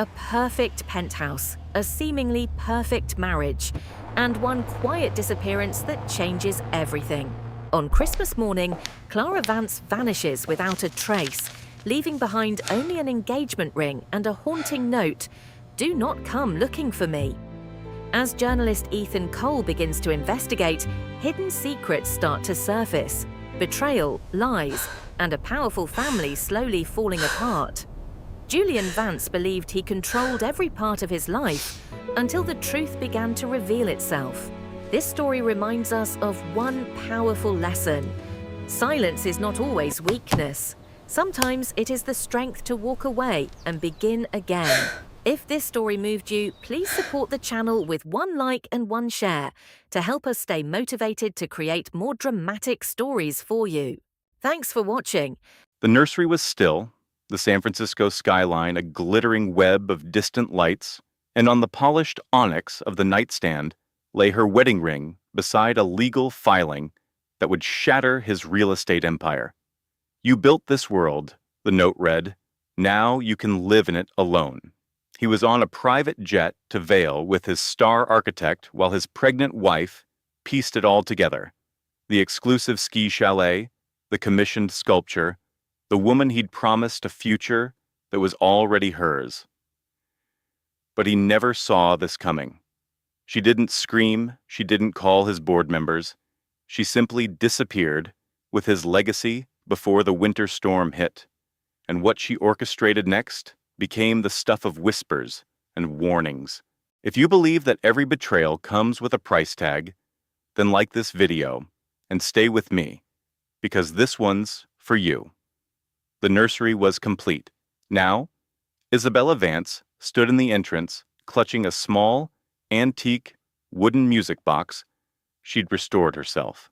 A perfect penthouse, a seemingly perfect marriage, and one quiet disappearance that changes everything. On Christmas morning, Clara Vance vanishes without a trace, leaving behind only an engagement ring and a haunting note, "Do not come looking for me." As journalist Ethan Cole begins to investigate, hidden secrets start to surface: betrayal, lies, and a powerful family slowly falling apart. Julian Vance believed he controlled every part of his life until the truth began to reveal itself. This story reminds us of one powerful lesson: silence is not always weakness. Sometimes it is the strength to walk away and begin again. If this story moved you, please support the channel with one like and one share to help us stay motivated to create more dramatic stories for you. Thanks for watching. The nursery was still, the San Francisco skyline a glittering web of distant lights, and on the polished onyx of the nightstand lay her wedding ring beside a legal filing that would shatter his real estate empire. "You built this world," the note read. "Now you can live in it alone." He was on a private jet to Vail with his star architect while his pregnant wife pieced it all together. The exclusive ski chalet, the commissioned sculpture, the woman he'd promised a future that was already hers. But he never saw this coming. She didn't scream, she didn't call his board members. She simply disappeared with his legacy before the winter storm hit. And what she orchestrated next became the stuff of whispers and warnings. If you believe that every betrayal comes with a price tag, then like this video and stay with me, because this one's for you. The nursery was complete. Now, Isabella Vance stood in the entrance, clutching a small, antique, wooden music box she'd restored herself.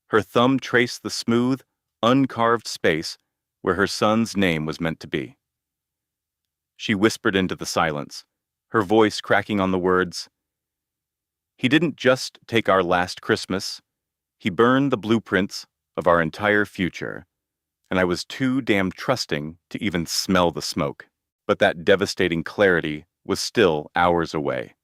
Her thumb traced the smooth, uncarved space where her son's name was meant to be. She whispered into the silence, her voice cracking on the words, "He didn't just take our last Christmas, he burned the blueprints of our entire future, and I was too damn trusting to even smell the smoke." But that devastating clarity was still hours away.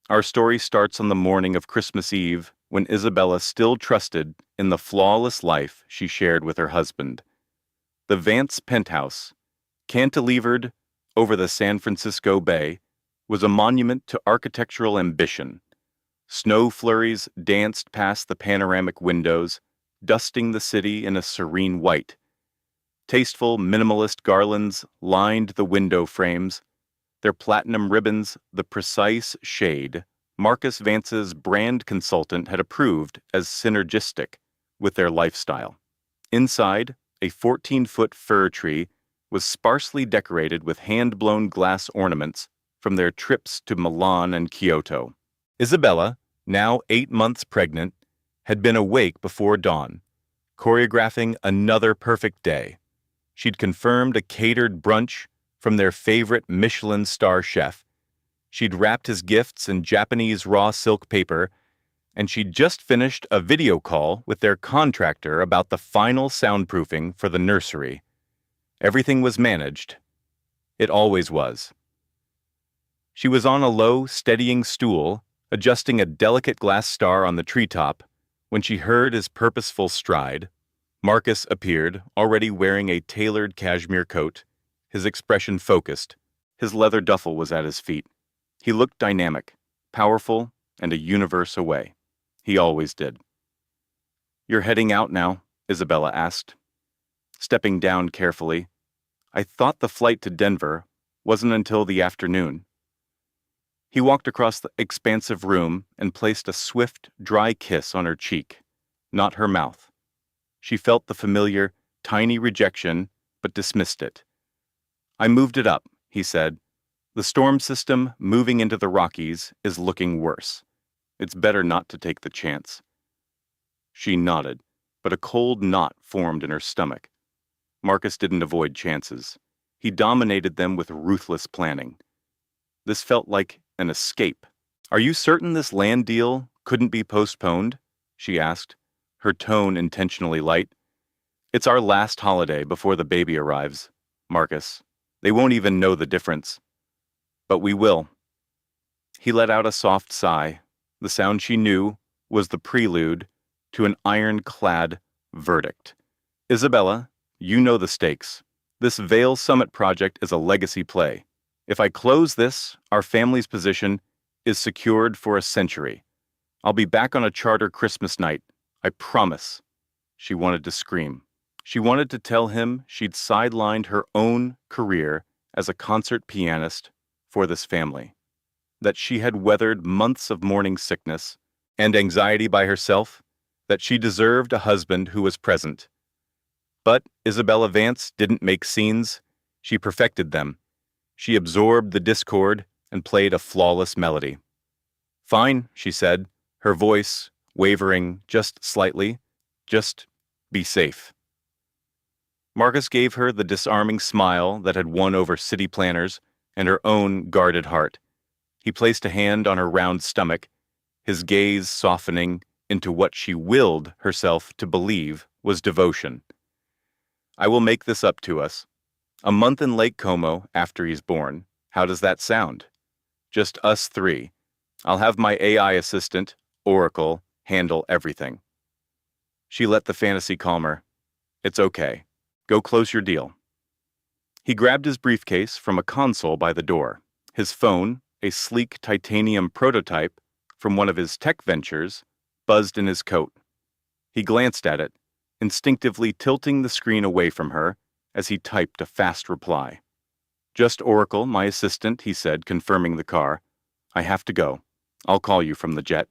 Our story starts on the morning of Christmas Eve, when Isabella still trusted in the flawless life she shared with her husband. The Vance penthouse, cantilevered over the San Francisco Bay, was a monument to architectural ambition. Snow flurries danced past the panoramic windows, dusting the city in a serene white. Tasteful minimalist garlands lined the window frames, their platinum ribbons the precise shade Marcus Vance's brand consultant had approved as synergistic with their lifestyle. Inside, a 14-foot fir tree was sparsely decorated with hand-blown glass ornaments from their trips to Milan and Kyoto. Isabella, now 8 months pregnant, had been awake before dawn, choreographing another perfect day. She'd confirmed a catered brunch from their favorite Michelin star chef. She'd wrapped his gifts in Japanese raw silk paper, and she'd just finished a video call with their contractor about the final soundproofing for the nursery. Everything was managed. It always was. She was on a low, steadying stool, adjusting a delicate glass star on the treetop, when she heard his purposeful stride. Marcus appeared, already wearing a tailored cashmere coat, his expression focused. His leather duffel was at his feet. He looked dynamic, powerful, and a universe away. He always did. "You're heading out now?" Isabella asked, stepping down carefully. "I thought the flight to Denver wasn't until the afternoon." He walked across the expansive room and placed a swift, dry kiss on her cheek, not her mouth. She felt the familiar, tiny rejection, but dismissed it. "I moved it up," he said. "The storm system moving into the Rockies is looking worse. It's better not to take the chance." She nodded, but a cold knot formed in her stomach. Marcus didn't avoid chances. He dominated them with ruthless planning. This felt like an escape. "Are you certain this land deal couldn't be postponed?" she asked, her tone intentionally light. "It's our last holiday before the baby arrives, Marcus. They won't even know the difference." But we will. He let out a soft sigh. The sound she knew was the prelude to an ironclad verdict. Isabella, you know the stakes. This Vale Summit project is a legacy play. If I close this, our family's position is secured for a century. I'll be back on a charter Christmas night. I promise. She wanted to scream. She wanted to tell him she'd sidelined her own career as a concert pianist for this family, that she had weathered months of morning sickness and anxiety by herself, that she deserved a husband who was present. But Isabella Vance didn't make scenes, she perfected them. She absorbed the discord and played a flawless melody. Fine, she said, her voice wavering just slightly. Just be safe. Marcus gave her the disarming smile that had won over city planners and her own guarded heart. He placed a hand on her round stomach, his gaze softening into what she willed herself to believe was devotion. I will make this up to us. A month in Lake Como after he's born. How does that sound? Just us three. I'll have my AI assistant, Oracle, handle everything. She let the fantasy calm her. It's okay. Go close your deal. He grabbed his briefcase from a console by the door. His phone, a sleek titanium prototype from one of his tech ventures, buzzed in his coat. He glanced at it, instinctively tilting the screen away from her as he typed a fast reply. Just Oracle, my assistant, he said, confirming the car. I have to go. I'll call you from the jet.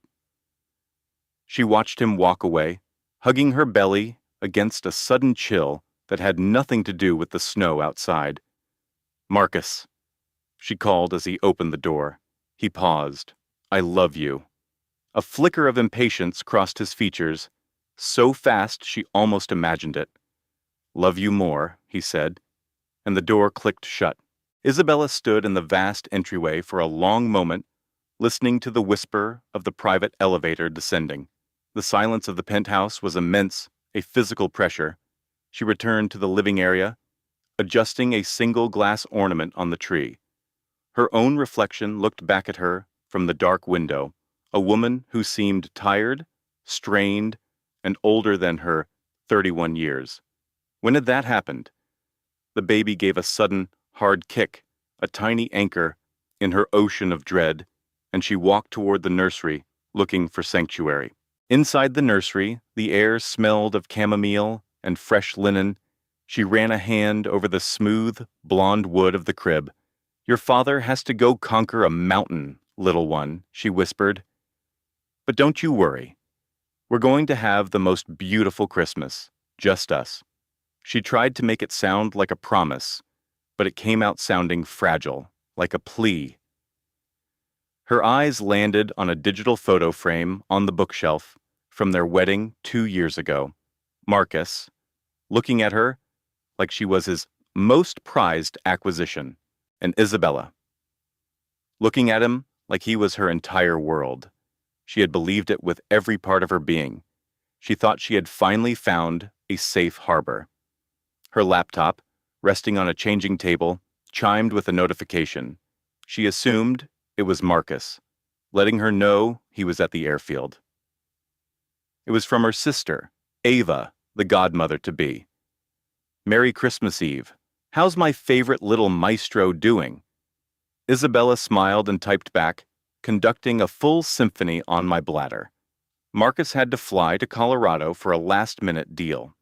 She watched him walk away, hugging her belly against a sudden chill that had nothing to do with the snow outside. Marcus, she called as he opened the door. He paused. I love you. A flicker of impatience crossed his features, so fast she almost imagined it. Love you more, he said, and the door clicked shut. Isabella stood in the vast entryway for a long moment, listening to the whisper of the private elevator descending. The silence of the penthouse was immense, a physical pressure. She returned to the living area, adjusting a single glass ornament on the tree. Her own reflection looked back at her from the dark window, a woman who seemed tired, strained, and older than her 31 years. When had that happened? The baby gave a sudden, hard kick, a tiny anchor in her ocean of dread, and she walked toward the nursery, looking for sanctuary. Inside the nursery, the air smelled of chamomile and fresh linen. She ran a hand over the smooth, blonde wood of the crib. Your father has to go conquer a mountain, little one, she whispered. But don't you worry. We're going to have the most beautiful Christmas, just us. She tried to make it sound like a promise, but it came out sounding fragile, like a plea. Her eyes landed on a digital photo frame on the bookshelf from their wedding 2 years ago. Marcus, looking at her like she was his most prized acquisition, and Isabella, looking at him like he was her entire world. She had believed it with every part of her being. She thought she had finally found a safe harbor. Her laptop, resting on a changing table, chimed with a notification. She assumed it was Marcus, letting her know he was at the airfield. It was from her sister, Ava, the godmother-to-be. Merry Christmas Eve. How's my favorite little maestro doing? Isabella smiled and typed back, conducting a full symphony on my bladder. Marcus had to fly to Colorado for a last-minute deal.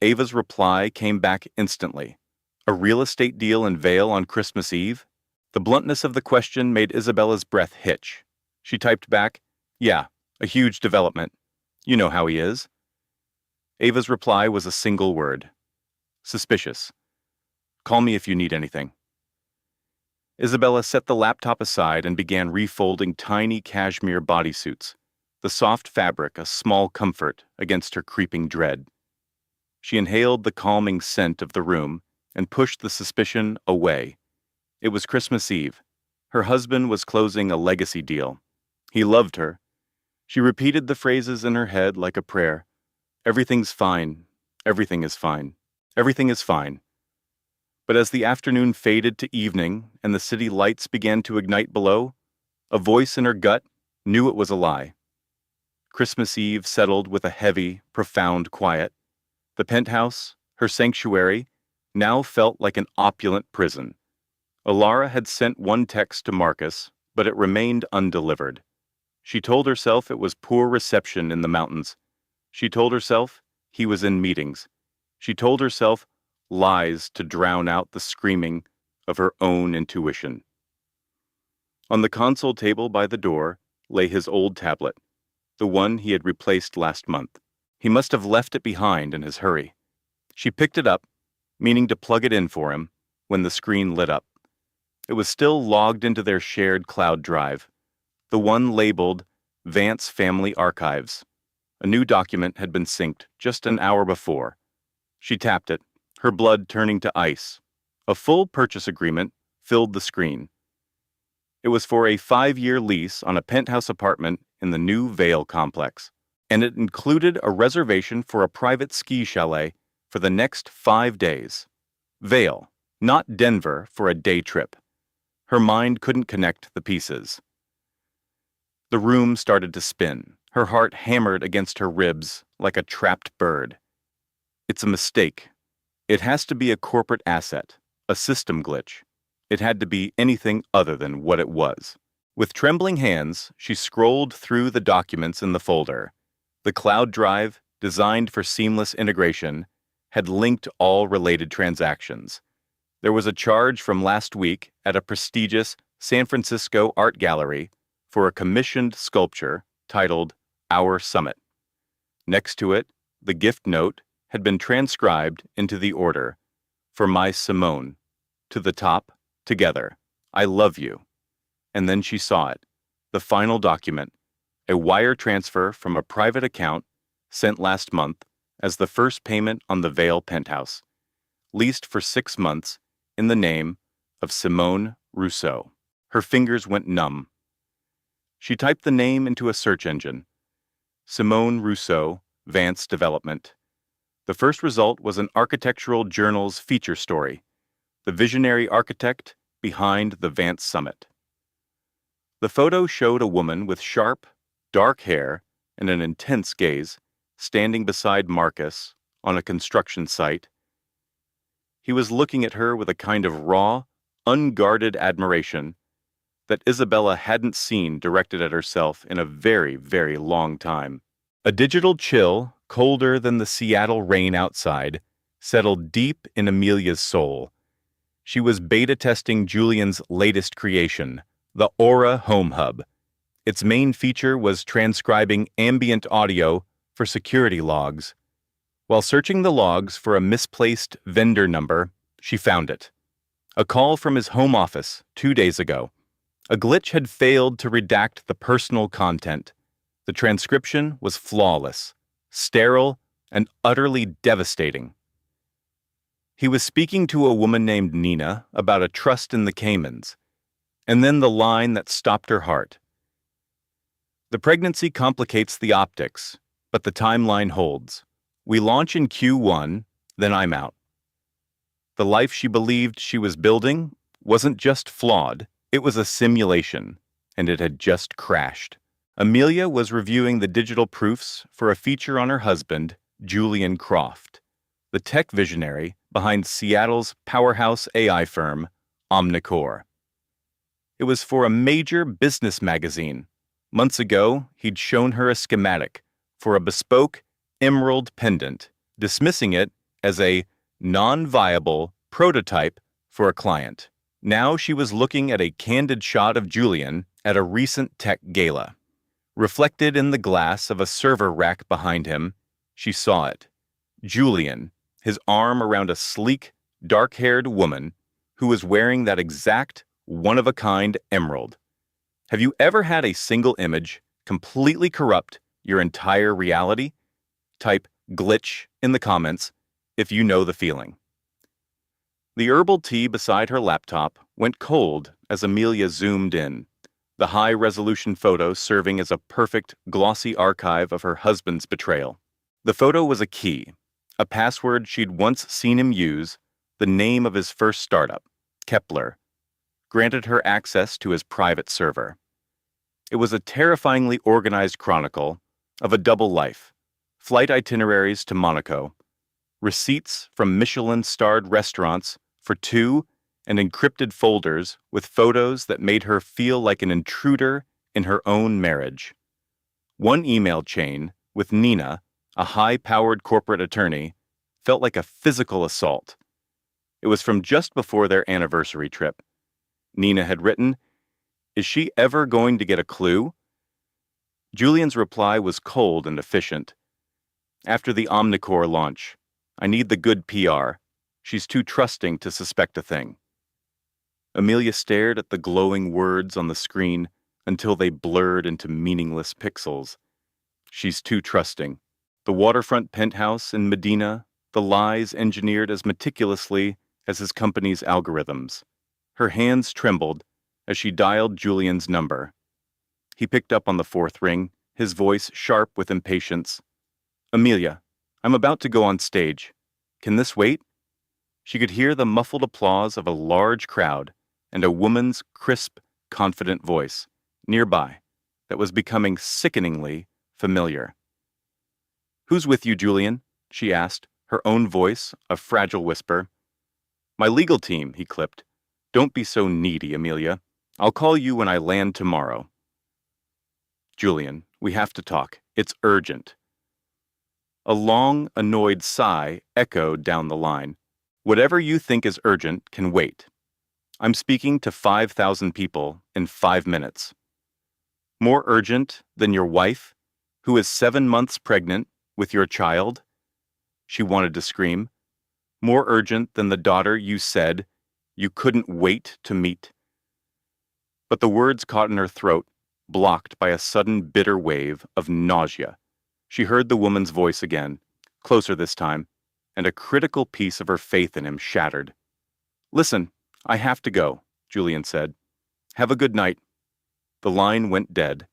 Ava's reply came back instantly. A real estate deal in Vale on Christmas Eve? The bluntness of the question made Isabella's breath hitch. She typed back, yeah, a huge development. You know how he is. Ava's reply was a single word. Suspicious. Call me if you need anything. Isabella set the laptop aside and began refolding tiny cashmere bodysuits, the soft fabric a small comfort against her creeping dread. She inhaled the calming scent of the room and pushed the suspicion away. It was Christmas Eve. Her husband was closing a legacy deal. He loved her. She repeated the phrases in her head like a prayer. Everything's fine. Everything is fine. Everything is fine. But as the afternoon faded to evening and the city lights began to ignite below, a voice in her gut knew it was a lie. Christmas Eve settled with a heavy, profound quiet. The penthouse, her sanctuary, now felt like an opulent prison. Alara had sent one text to Marcus, but it remained undelivered. She told herself it was poor reception in the mountains. She told herself he was in meetings. She told herself lies to drown out the screaming of her own intuition. On the console table by the door lay his old tablet, the one he had replaced last month. He must have left it behind in his hurry. She picked it up, meaning to plug it in for him, when the screen lit up. It was still logged into their shared cloud drive, the one labeled Vance Family Archives. A new document had been synced just an hour before. She tapped it, her blood turning to ice. A full purchase agreement filled the screen. It was for a 5-year lease on a penthouse apartment in the new Vale complex, and it included a reservation for a private ski chalet for the next 5 days. Vale, not Denver for a day trip. Her mind couldn't connect the pieces. The room started to spin. Her heart hammered against her ribs like a trapped bird. It's a mistake. It has to be a corporate asset, a system glitch. It had to be anything other than what it was. With trembling hands, she scrolled through the documents in the folder. The cloud drive, designed for seamless integration, had linked all related transactions. There was a charge from last week at a prestigious San Francisco art gallery for a commissioned sculpture titled Our Summit. Next to it, the gift note had been transcribed into the order, for my Simone, to the top, together, I love you. And then she saw it, the final document, a wire transfer from a private account sent last month as the first payment on the Vale penthouse, leased for 6 months in the name of Simone Rousseau. Her fingers went numb. She typed the name into a search engine. Simone Rousseau, Vance Development. The first result was an architectural journal's feature story, the visionary architect behind the Vance Summit. The photo showed a woman with sharp, dark hair and an intense gaze, standing beside Marcus on a construction site. He was looking at her with a kind of raw, unguarded admiration that Isabella hadn't seen directed at herself in a very, very long time. A digital chill, colder than the Seattle rain outside, settled deep in Amelia's soul. She was beta testing Julian's latest creation, the Aura Home Hub. Its main feature was transcribing ambient audio for security logs. While searching the logs for a misplaced vendor number, she found it. A call from his home office 2 days ago. A glitch had failed to redact the personal content. The transcription was flawless, sterile, and utterly devastating. He was speaking to a woman named Nina about a trust in the Caymans, and then the line that stopped her heart. The pregnancy complicates the optics, but the timeline holds. We launch in Q1, then I'm out. The life she believed she was building wasn't just flawed, it was a simulation, and it had just crashed. Amelia was reviewing the digital proofs for a feature on her husband, Julian Croft, the tech visionary behind Seattle's powerhouse AI firm, Omnicore. It was for a major business magazine. Months ago, he'd shown her a schematic for a bespoke emerald pendant, dismissing it as a non-viable prototype for a client. Now she was looking at a candid shot of Julian at a recent tech gala. Reflected in the glass of a server rack behind him, she saw it. Julian, his arm around a sleek, dark-haired woman who was wearing that exact one-of-a-kind emerald. Have you ever had a single image completely corrupt your entire reality? Type glitch in the comments if you know the feeling. The herbal tea beside her laptop went cold as Amelia zoomed in, the high-resolution photo serving as a perfect, glossy archive of her husband's betrayal. The photo was a key, a password she'd once seen him use the name of his first startup, Kepler, granted her access to his private server. It was a terrifyingly organized chronicle of a double life, flight itineraries to Monaco, receipts from Michelin-starred restaurants for two, and encrypted folders with photos that made her feel like an intruder in her own marriage. One email chain with Nina, a high-powered corporate attorney, felt like a physical assault. It was from just before their anniversary trip. Nina had written, "Is she ever going to get a clue?" Julian's reply was cold and efficient. "After the Omnicore launch, I need the good PR. She's too trusting to suspect a thing." Amelia stared at the glowing words on the screen until they blurred into meaningless pixels. She's too trusting. The waterfront penthouse in Medina, the lies engineered as meticulously as his company's algorithms. Her hands trembled as she dialed Julian's number. He picked up on the fourth ring, his voice sharp with impatience. "Amelia, I'm about to go on stage. Can this wait?" She could hear the muffled applause of a large crowd and a woman's crisp, confident voice nearby that was becoming sickeningly familiar. "Who's with you, Julian?" she asked, her own voice a fragile whisper. "My legal team," he clipped. "Don't be so needy, Amelia. I'll call you when I land tomorrow." "Julian, we have to talk. It's urgent." A long, annoyed sigh echoed down the line. "Whatever you think is urgent can wait. I'm speaking to 5,000 people in 5 minutes." "More urgent than your wife, who is 7 months pregnant with your child?" She wanted to scream. "More urgent than the daughter you said you couldn't wait to meet?" But the words caught in her throat, blocked by a sudden bitter wave of nausea. She heard the woman's voice again, closer this time, and a critical piece of her faith in him shattered. "Listen, I have to go," Julian said. "Have a good night." The line went dead.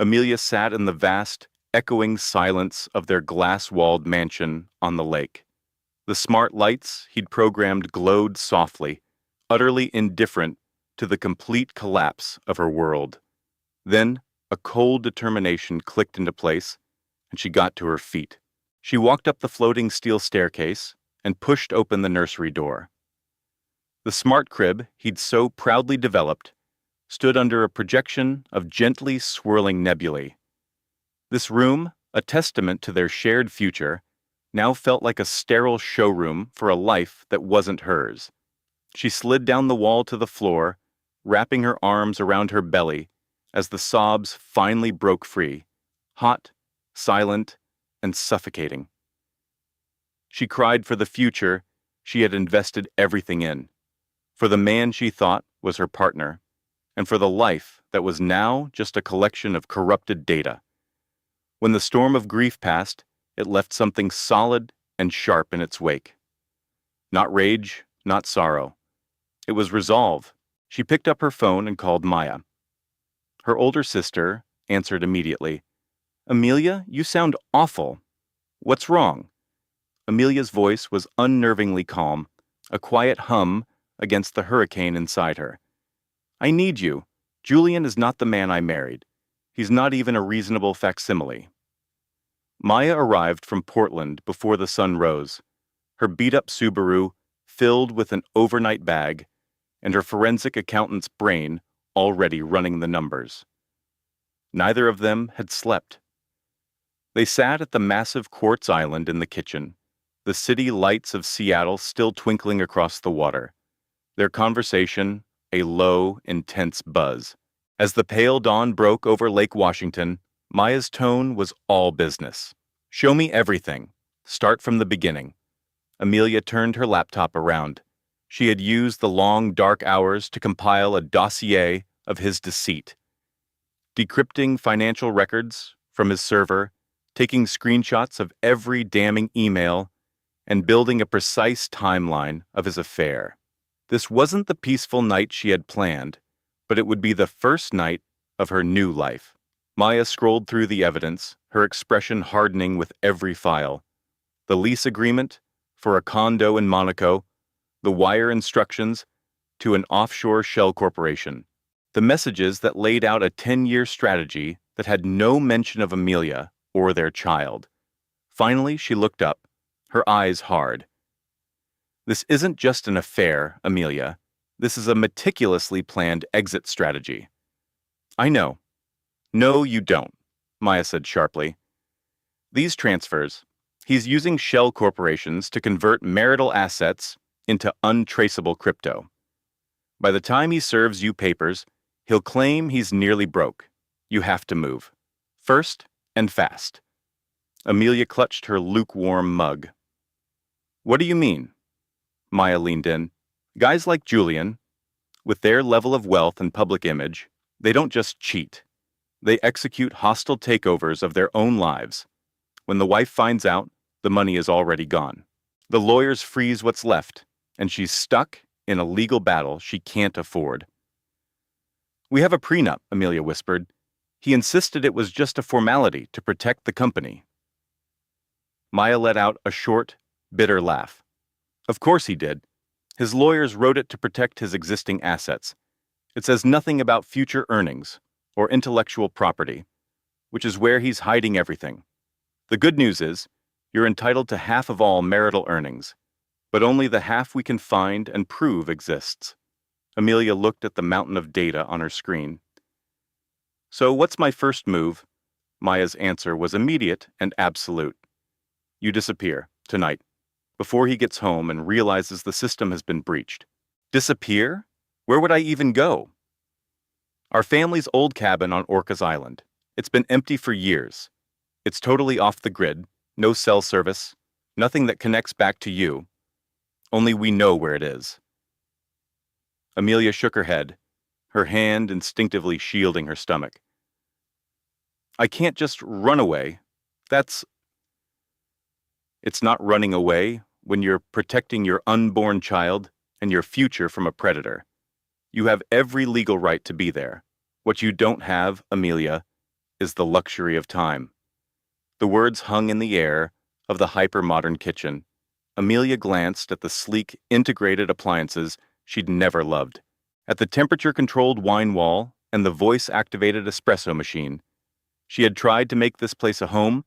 Amelia sat in the vast, echoing silence of their glass-walled mansion on the lake. The smart lights he'd programmed glowed softly, utterly indifferent to the complete collapse of her world. Then, a cold determination clicked into place, and she got to her feet. She walked up the floating steel staircase and pushed open the nursery door. The smart crib he'd so proudly developed stood under a projection of gently swirling nebulae. This room, a testament to their shared future, now felt like a sterile showroom for a life that wasn't hers. She slid down the wall to the floor, wrapping her arms around her belly as the sobs finally broke free, hot, silent, and suffocating. She cried for the future she had invested everything in, for the man she thought was her partner, and for the life that was now just a collection of corrupted data. When the storm of grief passed, it left something solid and sharp in its wake. Not rage, not sorrow. It was resolve. She picked up her phone and called Maya. Her older sister answered immediately. "Amelia, you sound awful. What's wrong?" Amelia's voice was unnervingly calm, a quiet hum against the hurricane inside her. "I need you. Julian is not the man I married. He's not even a reasonable facsimile." Maya arrived from Portland before the sun rose, her beat-up Subaru filled with an overnight bag, and her forensic accountant's brain already running the numbers. Neither of them had slept. They sat at the massive quartz island in the kitchen, the city lights of Seattle still twinkling across the water. Their conversation, a low, intense buzz. As the pale dawn broke over Lake Washington, Maya's tone was all business. "Show me everything. Start from the beginning." Amelia turned her laptop around. She had used the long, dark hours to compile a dossier of his deceit. Decrypting financial records from his server, taking screenshots of every damning email, and building a precise timeline of his affair. This wasn't the peaceful night she had planned, but it would be the first night of her new life. Maya scrolled through the evidence, her expression hardening with every file. The lease agreement for a condo in Monaco, the wire instructions to an offshore shell corporation. The messages that laid out a 10-year strategy that had no mention of Amelia or their child. Finally, she looked up, her eyes hard. This isn't just an affair, Amelia. This is a meticulously planned exit strategy. I know. No, you don't, Maya said sharply. These transfers, he's using shell corporations to convert marital assets into untraceable crypto. By the time he serves you papers, he'll claim he's nearly broke. You have to move. First and fast. Amelia clutched her lukewarm mug. What do you mean? Maya leaned in. Guys like Julian, with their level of wealth and public image, they don't just cheat. They execute hostile takeovers of their own lives. When the wife finds out, the money is already gone. The lawyers freeze what's left, and she's stuck in a legal battle she can't afford. We have a prenup, Amelia whispered. He insisted it was just a formality to protect the company. Maya let out a short, bitter laugh. Of course he did. His lawyers wrote it to protect his existing assets. It says nothing about future earnings or intellectual property, which is where he's hiding everything. The good news is, you're entitled to half of all marital earnings, but only the half we can find and prove exists. Amelia looked at the mountain of data on her screen. So what's my first move? Maya's answer was immediate and absolute. You disappear, tonight, before he gets home and realizes the system has been breached. Disappear? Where would I even go? Our family's old cabin on Orcas Island. It's been empty for years. It's totally off the grid, no cell service, nothing that connects back to you. Only we know where it is. Amelia shook her head, her hand instinctively shielding her stomach. I can't just run away. It's not running away when you're protecting your unborn child and your future from a predator. You have every legal right to be there. What you don't have, Amelia, is the luxury of time. The words hung in the air of the hyper-modern kitchen. Amelia glanced at the sleek, integrated appliances she'd never loved, at the temperature-controlled wine wall and the voice-activated espresso machine. She had tried to make this place a home,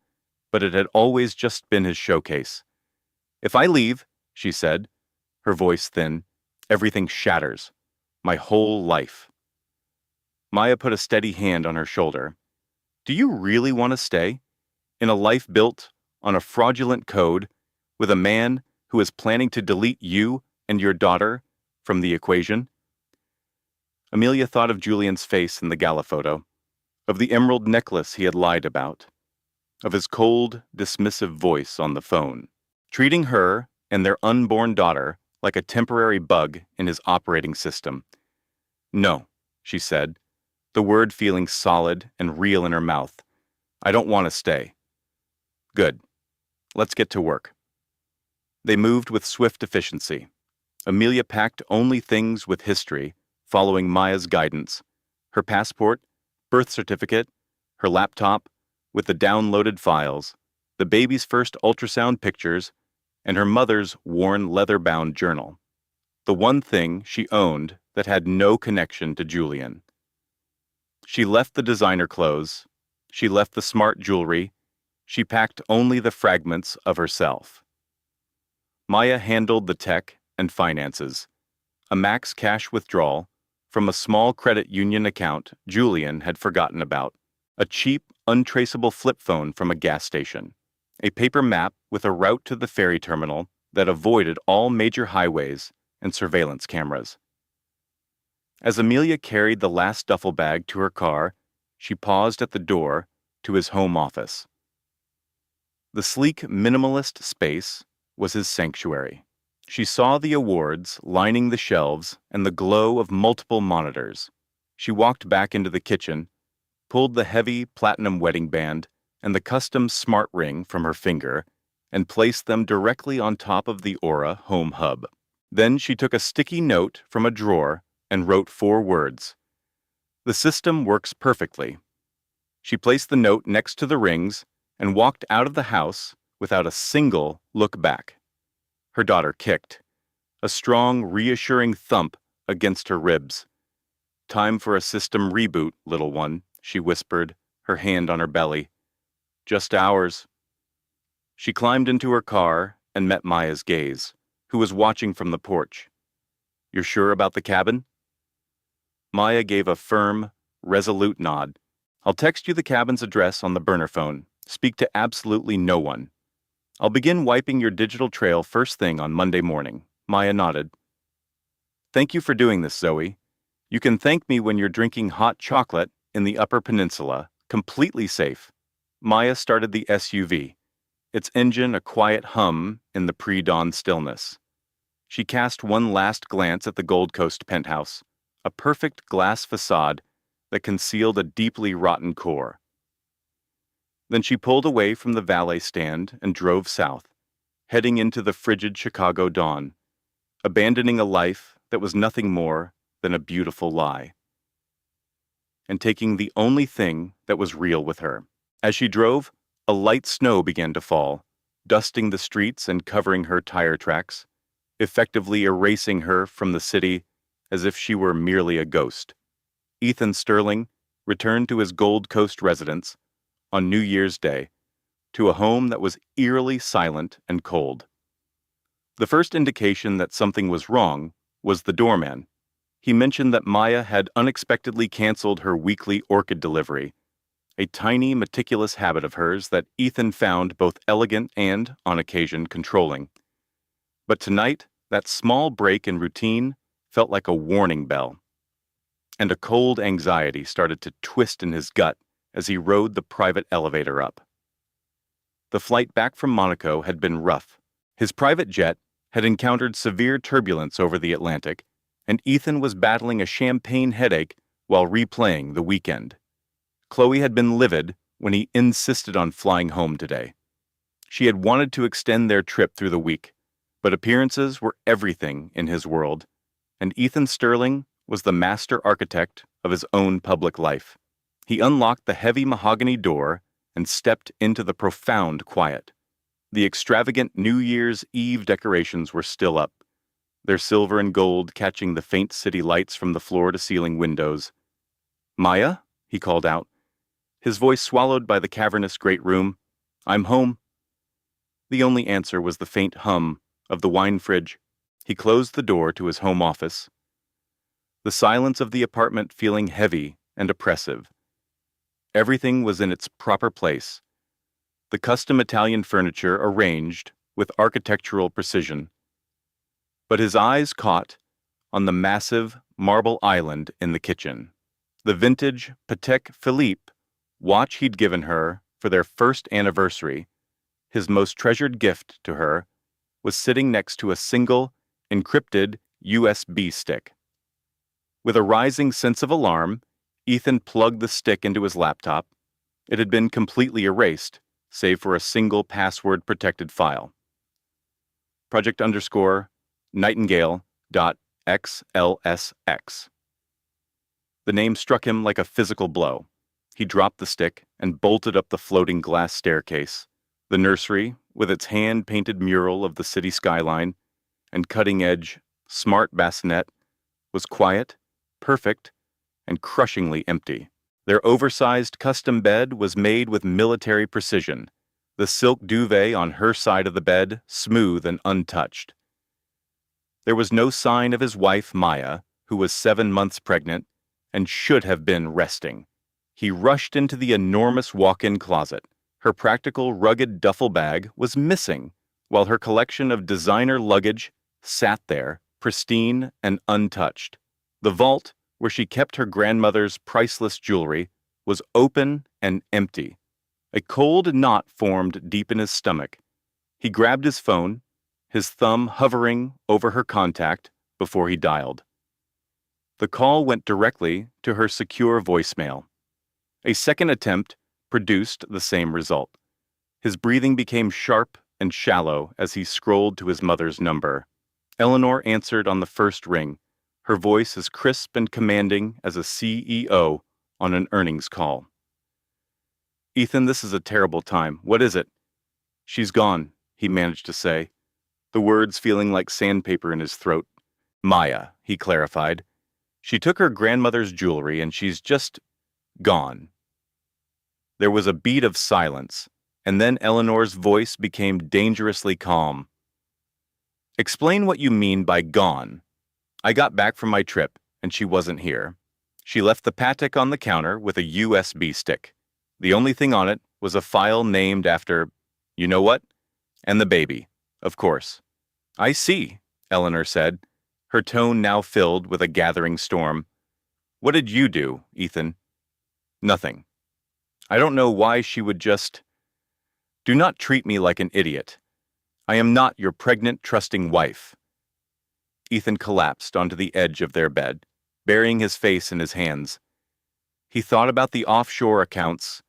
but it had always just been his showcase. If I leave, she said, her voice thin, everything shatters. My whole life. Maya put a steady hand on her shoulder. Do you really want to stay? In a life built on a fraudulent code, with a man who is planning to delete you and your daughter from the equation? Amelia thought of Julian's face in the gala photo, of the emerald necklace he had lied about, of his cold, dismissive voice on the phone, treating her and their unborn daughter like a temporary bug in his operating system. No, she said, the word feeling solid and real in her mouth. I don't want to stay. Good. Let's get to work. They moved with swift efficiency. Amelia packed only things with history, following Maya's guidance. Her passport, birth certificate, her laptop, with the downloaded files, the baby's first ultrasound pictures, and her mother's worn leather-bound journal. The one thing she owned that had no connection to Julian. She left the designer clothes. She left the smart jewelry. She packed only the fragments of herself. Maya handled the tech and finances. A max cash withdrawal from a small credit union account Julian had forgotten about. A cheap, untraceable flip phone from a gas station. A paper map with a route to the ferry terminal that avoided all major highways and surveillance cameras. As Amelia carried the last duffel bag to her car, she paused at the door to his home office. The sleek, minimalist space was his sanctuary. She saw the awards lining the shelves and the glow of multiple monitors. She walked back into the kitchen, pulled the heavy platinum wedding band and the custom smart ring from her finger, and placed them directly on top of the Aura home hub. Then she took a sticky note from a drawer and wrote 4 words. The system works perfectly. She placed the note next to the rings and walked out of the house without a single look back. Her daughter kicked. a strong, reassuring thump against her ribs. "Time for a system reboot, little one," she whispered, her hand on her belly. "Just hours." She climbed into her car and met Maya's gaze, who was watching from the porch. "You're sure about the cabin?" Maya gave a firm, resolute nod. "I'll text you the cabin's address on the burner phone. Speak to absolutely no one. I'll begin wiping your digital trail first thing on Monday morning." Maya nodded. "Thank you for doing this, Zoe. You can thank me when you're drinking hot chocolate in the Upper Peninsula, completely safe." Maya started the SUV, its engine a quiet hum in the pre-dawn stillness. She cast one last glance at the Gold Coast penthouse, a perfect glass facade that concealed a deeply rotten core. Then she pulled away from the valet stand and drove south, heading into the frigid Chicago dawn, abandoning a life that was nothing more than a beautiful lie, and taking the only thing that was real with her. As she drove, a light snow began to fall, dusting the streets and covering her tire tracks, effectively erasing her from the city as if she were merely a ghost. Ethan Sterling returned to his Gold Coast residence on New Year's Day, to a home that was eerily silent and cold. The first indication that something was wrong was the doorman. He mentioned that Maya had unexpectedly canceled her weekly orchid delivery, a tiny, meticulous habit of hers that Ethan found both elegant and, on occasion, controlling. But tonight, that small break in routine felt like a warning bell, and a cold anxiety started to twist in his gut as he rode the private elevator up. The flight back from Monaco had been rough. His private jet had encountered severe turbulence over the Atlantic, and Ethan was battling a champagne headache while replaying the weekend. Chloe had been livid when he insisted on flying home today. She had wanted to extend their trip through the week, but appearances were everything in his world, and Ethan Sterling was the master architect of his own public life. He unlocked the heavy mahogany door and stepped into the profound quiet. The extravagant New Year's Eve decorations were still up, their silver and gold catching the faint city lights from the floor-to-ceiling windows. "Maya?" he called out, his voice swallowed by the cavernous great room. "I'm home." The only answer was the faint hum of the wine fridge. He closed the door to his home office, the silence of the apartment feeling heavy and oppressive. Everything was in its proper place, the custom Italian furniture arranged with architectural precision. But his eyes caught on the massive marble island in the kitchen. The vintage Patek Philippe watch he'd given her for their first anniversary, his most treasured gift to her, was sitting next to a single, encrypted USB stick. With a rising sense of alarm, Ethan plugged the stick into his laptop. It had been completely erased, save for a single password-protected file. Project_Nightingale.xlsx. The name struck him like a physical blow. He dropped the stick and bolted up the floating glass staircase. The nursery, with its hand-painted mural of the city skyline and cutting-edge, smart bassinet, was quiet, perfect, and crushingly empty. Their oversized custom bed was made with military precision, the silk duvet on her side of the bed smooth and untouched. There was no sign of his wife, Maya, who was 7 months pregnant and should have been resting. He rushed into the enormous walk-in closet. Her practical, rugged duffel bag was missing, while her collection of designer luggage sat there, pristine and untouched. The vault, where she kept her grandmother's priceless jewelry, was open and empty. A cold knot formed deep in his stomach. He grabbed his phone, his thumb hovering over her contact before he dialed. The call went directly to her secure voicemail. A second attempt produced the same result. His breathing became sharp and shallow as he scrolled to his mother's number. Eleanor answered on the first ring, her voice as crisp and commanding as a CEO on an earnings call. "Ethan, this is a terrible time. What is it?" "She's gone," he managed to say, the words feeling like sandpaper in his throat. Maya, he clarified. She took her grandmother's jewelry and she's just gone. There was a beat of silence, and then Eleanor's voice became dangerously calm. Explain what you mean by gone. I got back from my trip, and she wasn't here. She left the Patek on the counter with a USB stick. The only thing on it was a file named after, you know what? And the baby, of course. I see, Eleanor said, her tone now filled with a gathering storm. What did you do, Ethan? Nothing. I don't know why she would just... Do not treat me like an idiot. I am not your pregnant, trusting wife. Ethan collapsed onto the edge of their bed, burying his face in his hands. He thought about the offshore accounts,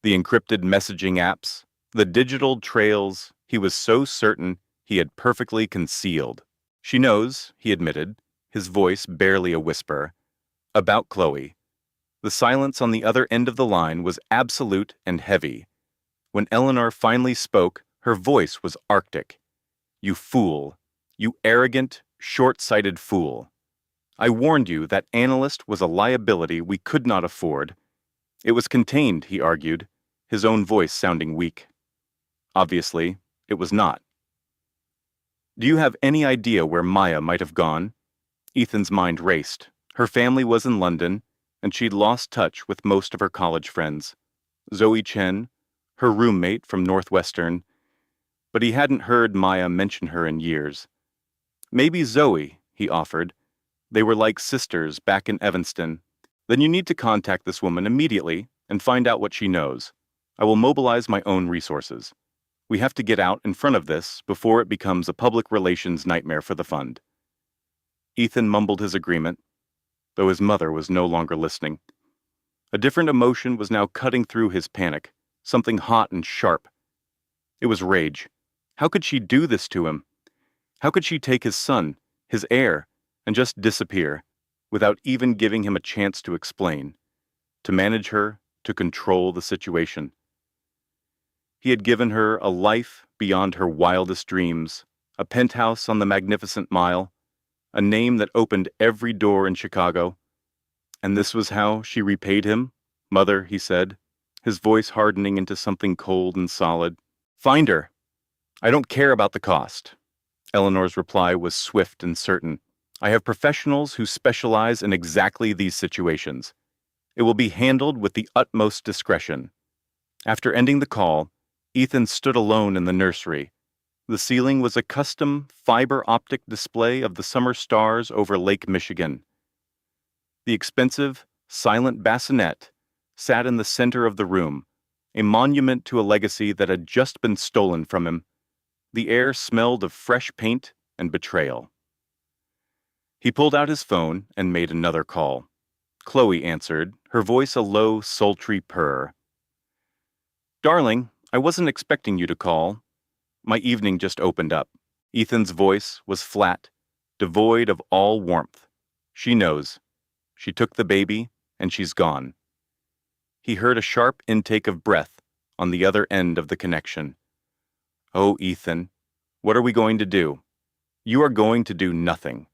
the encrypted messaging apps, the digital trails he was so certain he had perfectly concealed. She knows, he admitted, his voice barely a whisper, about Chloe. The silence on the other end of the line was absolute and heavy. When Eleanor finally spoke, her voice was arctic. You fool. You arrogant, short-sighted fool. I warned you that analyst was a liability we could not afford. It was contained, he argued, his own voice sounding weak. Obviously, it was not. Do you have any idea where Maya might have gone? Ethan's mind raced. Her family was in London, and she'd lost touch with most of her college friends. Zoe Chen, her roommate from Northwestern, but he hadn't heard Maya mention her in years. Maybe Zoe, he offered. They were like sisters back in Evanston. Then you need to contact this woman immediately and find out what she knows. I will mobilize my own resources. We have to get out in front of this before it becomes a public relations nightmare for the fund. Ethan mumbled his agreement, though his mother was no longer listening. A different emotion was now cutting through his panic, something hot and sharp. It was rage. How could she do this to him? How could she take his son, his heir, and just disappear, without even giving him a chance to explain, to manage her, to control the situation? He had given her a life beyond her wildest dreams, a penthouse on the Magnificent Mile, a name that opened every door in Chicago. And this was how she repaid him? Mother, he said, his voice hardening into something cold and solid. Find her. I don't care about the cost. Eleanor's reply was swift and certain. I have professionals who specialize in exactly these situations. It will be handled with the utmost discretion. After ending the call, Ethan stood alone in the nursery. The ceiling was a custom fiber optic display of the summer stars over Lake Michigan. The expensive, silent bassinet sat in the center of the room, a monument to a legacy that had just been stolen from him. The air smelled of fresh paint and betrayal. He pulled out his phone and made another call. Chloe answered, her voice a low, sultry purr. Darling, I wasn't expecting you to call. My evening just opened up. Ethan's voice was flat, devoid of all warmth. She knows. She took the baby, and she's gone. He heard a sharp intake of breath on the other end of the connection. Oh, Ethan, what are we going to do? You are going to do nothing.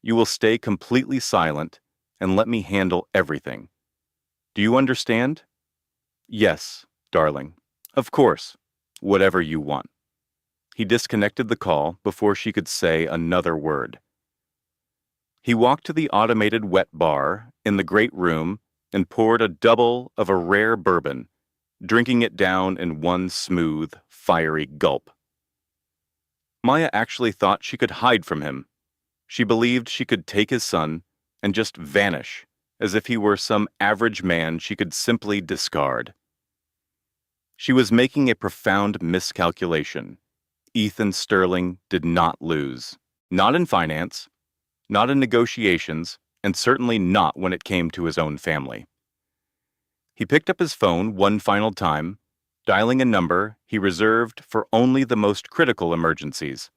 You will stay completely silent and let me handle everything. Do you understand? Yes, darling. Of course. Whatever you want. He disconnected the call before she could say another word. He walked to the automated wet bar in the great room and poured a double of a rare bourbon, drinking it down in one smooth, fiery gulp. Maya actually thought she could hide from him. She believed she could take his son and just vanish, as if he were some average man she could simply discard. She was making a profound miscalculation. Ethan Sterling did not lose. Not in finance, not in negotiations, and certainly not when it came to his own family. He picked up his phone one final time, dialing a number he reserved for only the most critical emergencies.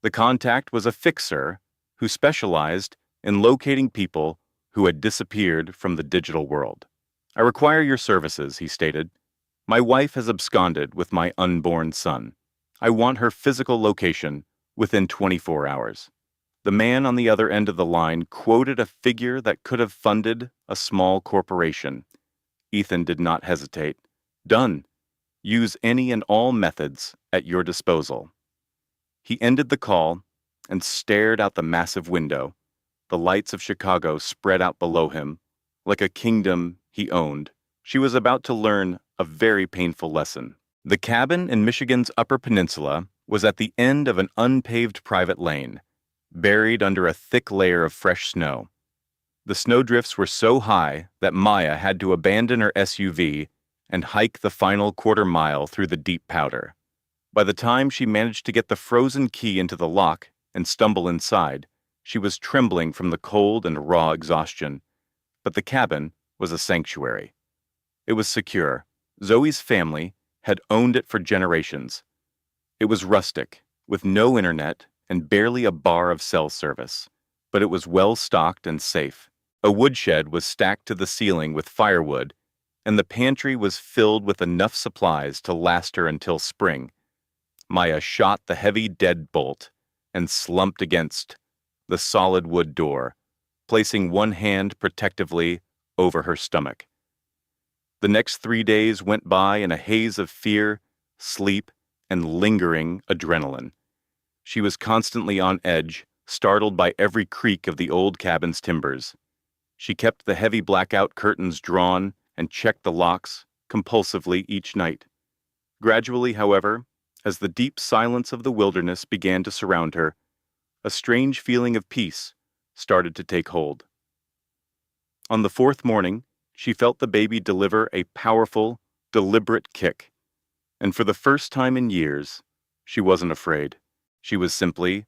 The contact was a fixer who specialized in locating people who had disappeared from the digital world. I require your services, he stated. My wife has absconded with my unborn son. I want her physical location within 24 hours. The man on the other end of the line quoted a figure that could have funded a small corporation. Ethan did not hesitate. Done. Use any and all methods at your disposal. He ended the call and stared out the massive window. The lights of Chicago spread out below him, like a kingdom he owned. She was about to learn a very painful lesson. The cabin in Michigan's Upper Peninsula was at the end of an unpaved private lane, buried under a thick layer of fresh snow. The snowdrifts were so high that Maya had to abandon her SUV and hike the final quarter mile through the deep powder. By the time she managed to get the frozen key into the lock and stumble inside, she was trembling from the cold and raw exhaustion. But the cabin was a sanctuary. It was secure. Zoe's family had owned it for generations. It was rustic, with no internet and barely a bar of cell service, but it was well stocked and safe. A woodshed was stacked to the ceiling with firewood, and the pantry was filled with enough supplies to last her until spring. Maya shot the heavy deadbolt and slumped against the solid wood door, placing one hand protectively over her stomach. The next 3 days went by in a haze of fear, sleep, and lingering adrenaline. She was constantly on edge, startled by every creak of the old cabin's timbers. She kept the heavy blackout curtains drawn and checked the locks compulsively each night. Gradually, however, as the deep silence of the wilderness began to surround her, a strange feeling of peace started to take hold. On the fourth morning, she felt the baby deliver a powerful, deliberate kick, and for the first time in years, she wasn't afraid. She was simply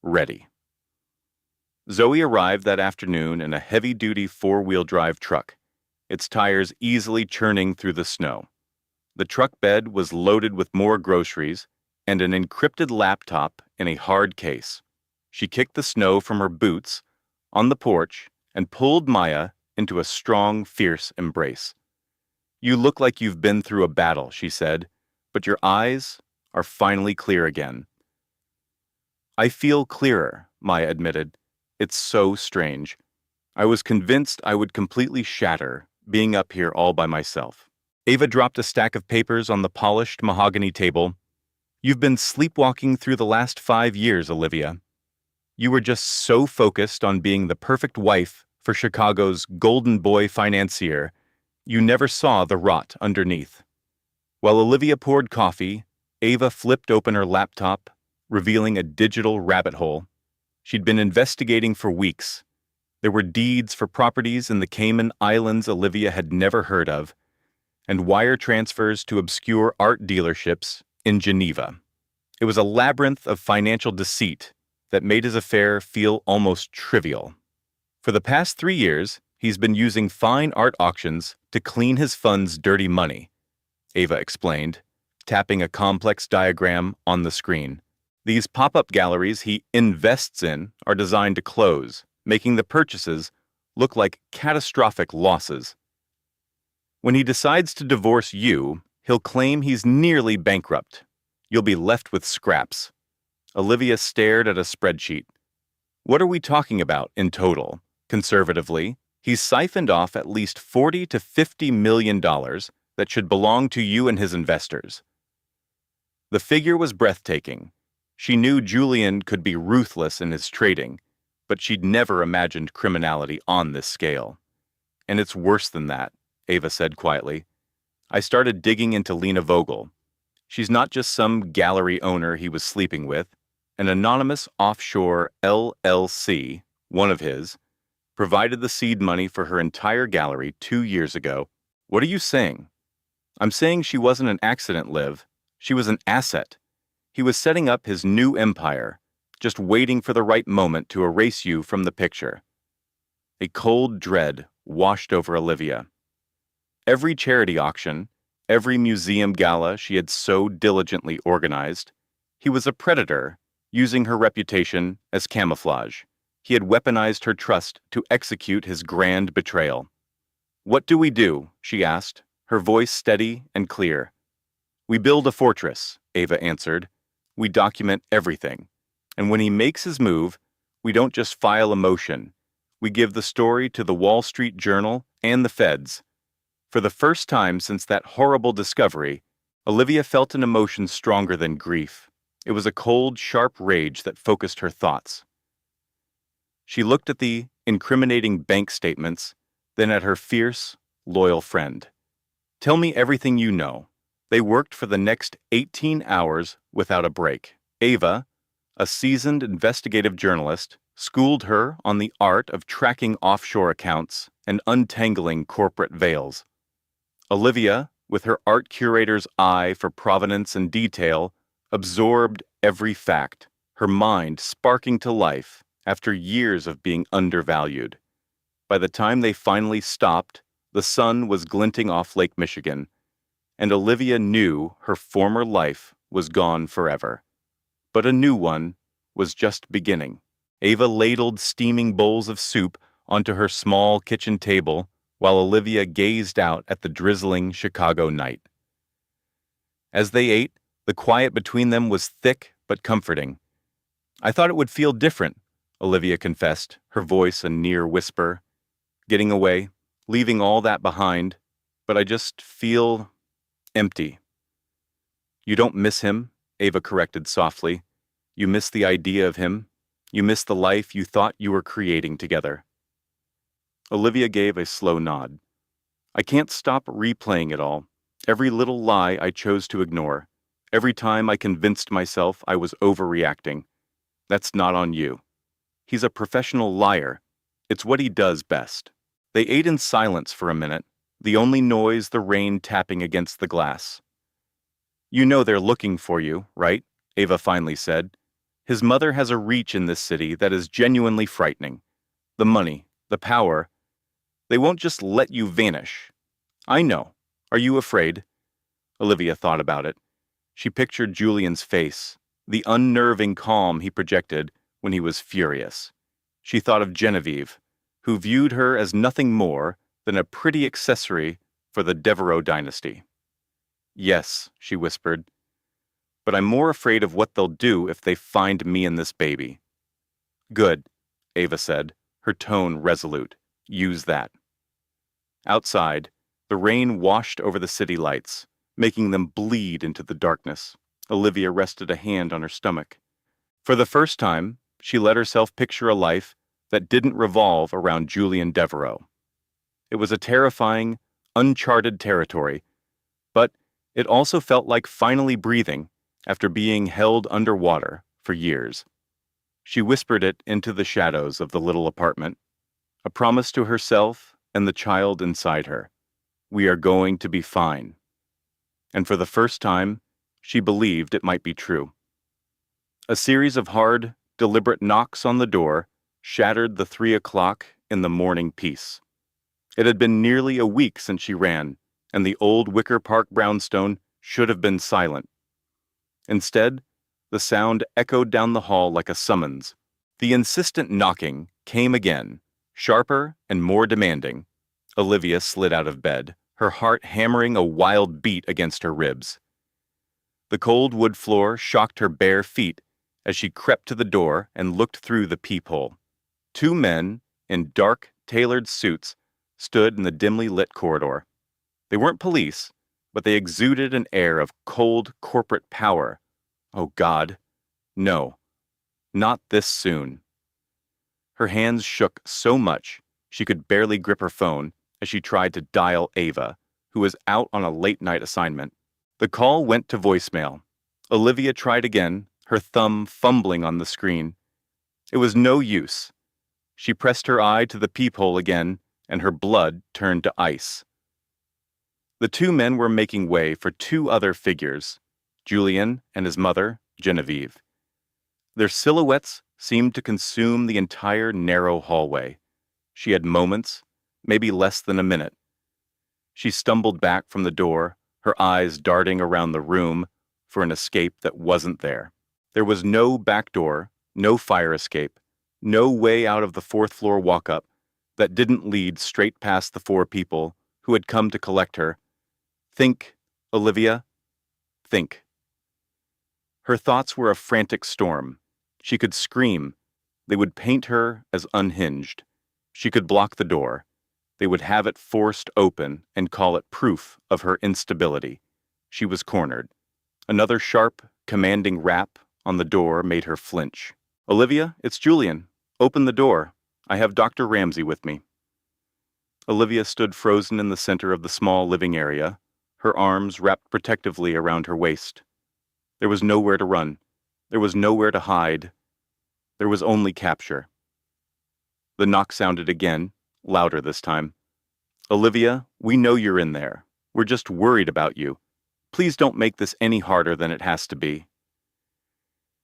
ready. Zoe arrived that afternoon in a heavy-duty four-wheel drive truck, its tires easily churning through the snow. The truck bed was loaded with more groceries and an encrypted laptop in a hard case. She kicked the snow from her boots on the porch and pulled Maya into a strong, fierce embrace. "You look like you've been through a battle," she said, "but your eyes are finally clear again." "I feel clearer," Maya admitted. "It's so strange. I was convinced I would completely shatter, being up here all by myself." Ava dropped a stack of papers on the polished mahogany table. "You've been sleepwalking through the last 5 years, Olivia. You were just so focused on being the perfect wife for Chicago's golden boy financier, you never saw the rot underneath." While Olivia poured coffee, Ava flipped open her laptop, revealing a digital rabbit hole. She'd been investigating for weeks. There were deeds for properties in the Cayman Islands Olivia had never heard of, and wire transfers to obscure art dealerships in Geneva. It was a labyrinth of financial deceit that made his affair feel almost trivial. For the past 3 years, he's been using fine art auctions to clean his fund's dirty money, Ava explained, tapping a complex diagram on the screen. These pop-up galleries he invests in are designed to close, making the purchases look like catastrophic losses. When he decides to divorce you, he'll claim he's nearly bankrupt. You'll be left with scraps. Olivia stared at a spreadsheet. What are we talking about in total? Conservatively, he's siphoned off at least $40 to $50 million that should belong to you and his investors. The figure was breathtaking. She knew Julian could be ruthless in his trading, but she'd never imagined criminality on this scale. "And it's worse than that," Ava said quietly. "I started digging into Lena Vogel. She's not just some gallery owner he was sleeping with. An anonymous offshore LLC, one of his, provided the seed money for her entire gallery 2 years ago." "What are you saying?" "I'm saying she wasn't an accident, Liv. She was an asset. He was setting up his new empire, just waiting for the right moment to erase you from the picture." A cold dread washed over Olivia. Every charity auction, every museum gala she had so diligently organized, he was a predator, using her reputation as camouflage. He had weaponized her trust to execute his grand betrayal. "What do we do?" she asked, her voice steady and clear. "We build a fortress," Ava answered. We document everything. And when he makes his move, we don't just file a motion. We give the story to the Wall Street Journal and the feds. For the first time since that horrible discovery, Olivia felt an emotion stronger than grief. It was a cold, sharp rage that focused her thoughts. She looked at the incriminating bank statements, then at her fierce, loyal friend. Tell me everything you know. They worked for the next 18 hours without a break. Ava, a seasoned investigative journalist, schooled her on the art of tracking offshore accounts and untangling corporate veils. Olivia, with her art curator's eye for provenance and detail, absorbed every fact, her mind sparking to life after years of being undervalued. By the time they finally stopped, the sun was glinting off Lake Michigan, and Olivia knew her former life was gone forever. But a new one was just beginning. Ava ladled steaming bowls of soup onto her small kitchen table while Olivia gazed out at the drizzling Chicago night. As they ate, the quiet between them was thick but comforting. I thought it would feel different, Olivia confessed, her voice a near whisper. Getting away, leaving all that behind, but I just feel empty. You don't miss him, Ava corrected softly. You miss the idea of him. You miss the life you thought you were creating together. Olivia gave a slow nod. I can't stop replaying it all. Every little lie I chose to ignore. Every time I convinced myself I was overreacting. That's not on you. He's a professional liar. It's what he does best. They ate in silence for a minute, the only noise the rain tapping against the glass. You know they're looking for you, right? Ava finally said. His mother has a reach in this city that is genuinely frightening. The money, the power. They won't just let you vanish. I know. Are you afraid? Olivia thought about it. She pictured Julian's face, the unnerving calm he projected when he was furious. She thought of Genevieve, who viewed her as nothing more than a pretty accessory for the Devereux dynasty. Yes, she whispered, but I'm more afraid of what they'll do if they find me and this baby. Good, Ava said, her tone resolute. Use that. Outside, the rain washed over the city lights, making them bleed into the darkness. Olivia rested a hand on her stomach. For the first time, she let herself picture a life that didn't revolve around Julian Devereux. It was a terrifying, uncharted territory, but it also felt like finally breathing after being held underwater for years. She whispered it into the shadows of the little apartment, a promise to herself and the child inside her. We are going to be fine. And for the first time, she believed it might be true. A series of hard, deliberate knocks on the door shattered the 3 o'clock in the morning peace. It had been nearly a week since she ran, and the old Wicker Park brownstone should have been silent. Instead, the sound echoed down the hall like a summons. The insistent knocking came again, sharper and more demanding. Olivia slid out of bed, her heart hammering a wild beat against her ribs. The cold wood floor shocked her bare feet as she crept to the door and looked through the peephole. 2 men in dark, tailored suits stood in the dimly lit corridor. They weren't police, but they exuded an air of cold corporate power. Oh God, no, not this soon. Her hands shook so much she could barely grip her phone as she tried to dial Ava, who was out on a late-night assignment. The call went to voicemail. Olivia tried again, her thumb fumbling on the screen. It was no use. She pressed her eye to the peephole again, and her blood turned to ice. The 2 men were making way for 2 other figures, Julian and his mother, Genevieve. Their silhouettes seemed to consume the entire narrow hallway. She had moments, maybe less than a minute. She stumbled back from the door, her eyes darting around the room for an escape that wasn't there. There was no back door, no fire escape, no way out of the 4th floor walk-up that didn't lead straight past the 4 people who had come to collect her. Think, Olivia, think. Her thoughts were a frantic storm. She could scream. They would paint her as unhinged. She could block the door. They would have it forced open and call it proof of her instability. She was cornered. Another sharp, commanding rap on the door made her flinch. "Olivia, it's Julian. Open the door. I have Dr. Ramsay with me." Olivia stood frozen in the center of the small living area, her arms wrapped protectively around her waist. There was nowhere to run. There was nowhere to hide. There was only capture. The knock sounded again, louder this time. "Olivia, we know you're in there. We're just worried about you. Please don't make this any harder than it has to be."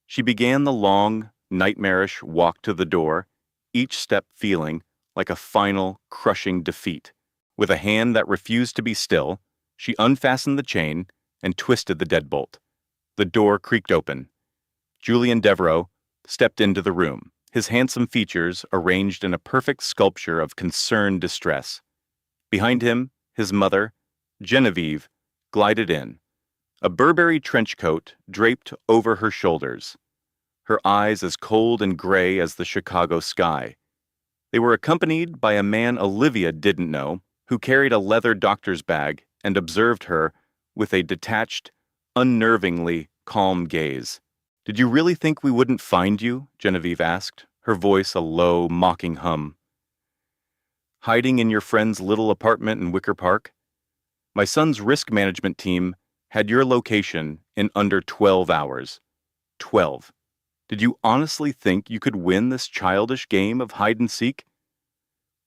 She began the long, nightmarish walk to the door, each step feeling like a final, crushing defeat. With a hand that refused to be still, she unfastened the chain and twisted the deadbolt. The door creaked open. Julian Devereaux stepped into the room, his handsome features arranged in a perfect sculpture of concerned distress. Behind him, his mother, Genevieve, glided in, a Burberry trench coat draped over her shoulders, her eyes as cold and gray as the Chicago sky. They were accompanied by a man Olivia didn't know, who carried a leather doctor's bag and observed her with a detached, unnervingly calm gaze. "Did you really think we wouldn't find you?" Genevieve asked, her voice a low, mocking hum. "Hiding in your friend's little apartment in Wicker Park? My son's risk management team had your location in under 12 hours. 12. Did you honestly think you could win this childish game of hide-and-seek?"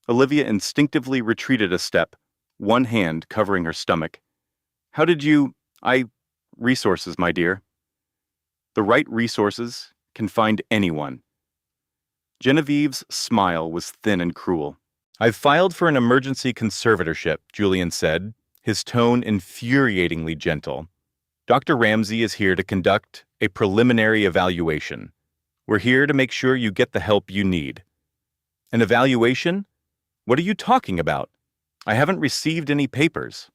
Olivia instinctively retreated a step, one hand covering her stomach. "How did you— resources, my dear. The right resources can find anyone." Genevieve's smile was thin and cruel. "I've filed for an emergency conservatorship," Julian said, his tone infuriatingly gentle. "Dr. Ramsay is here to conduct a preliminary evaluation. We're here to make sure you get the help you need." "An evaluation? What are you talking about? I haven't received any papers."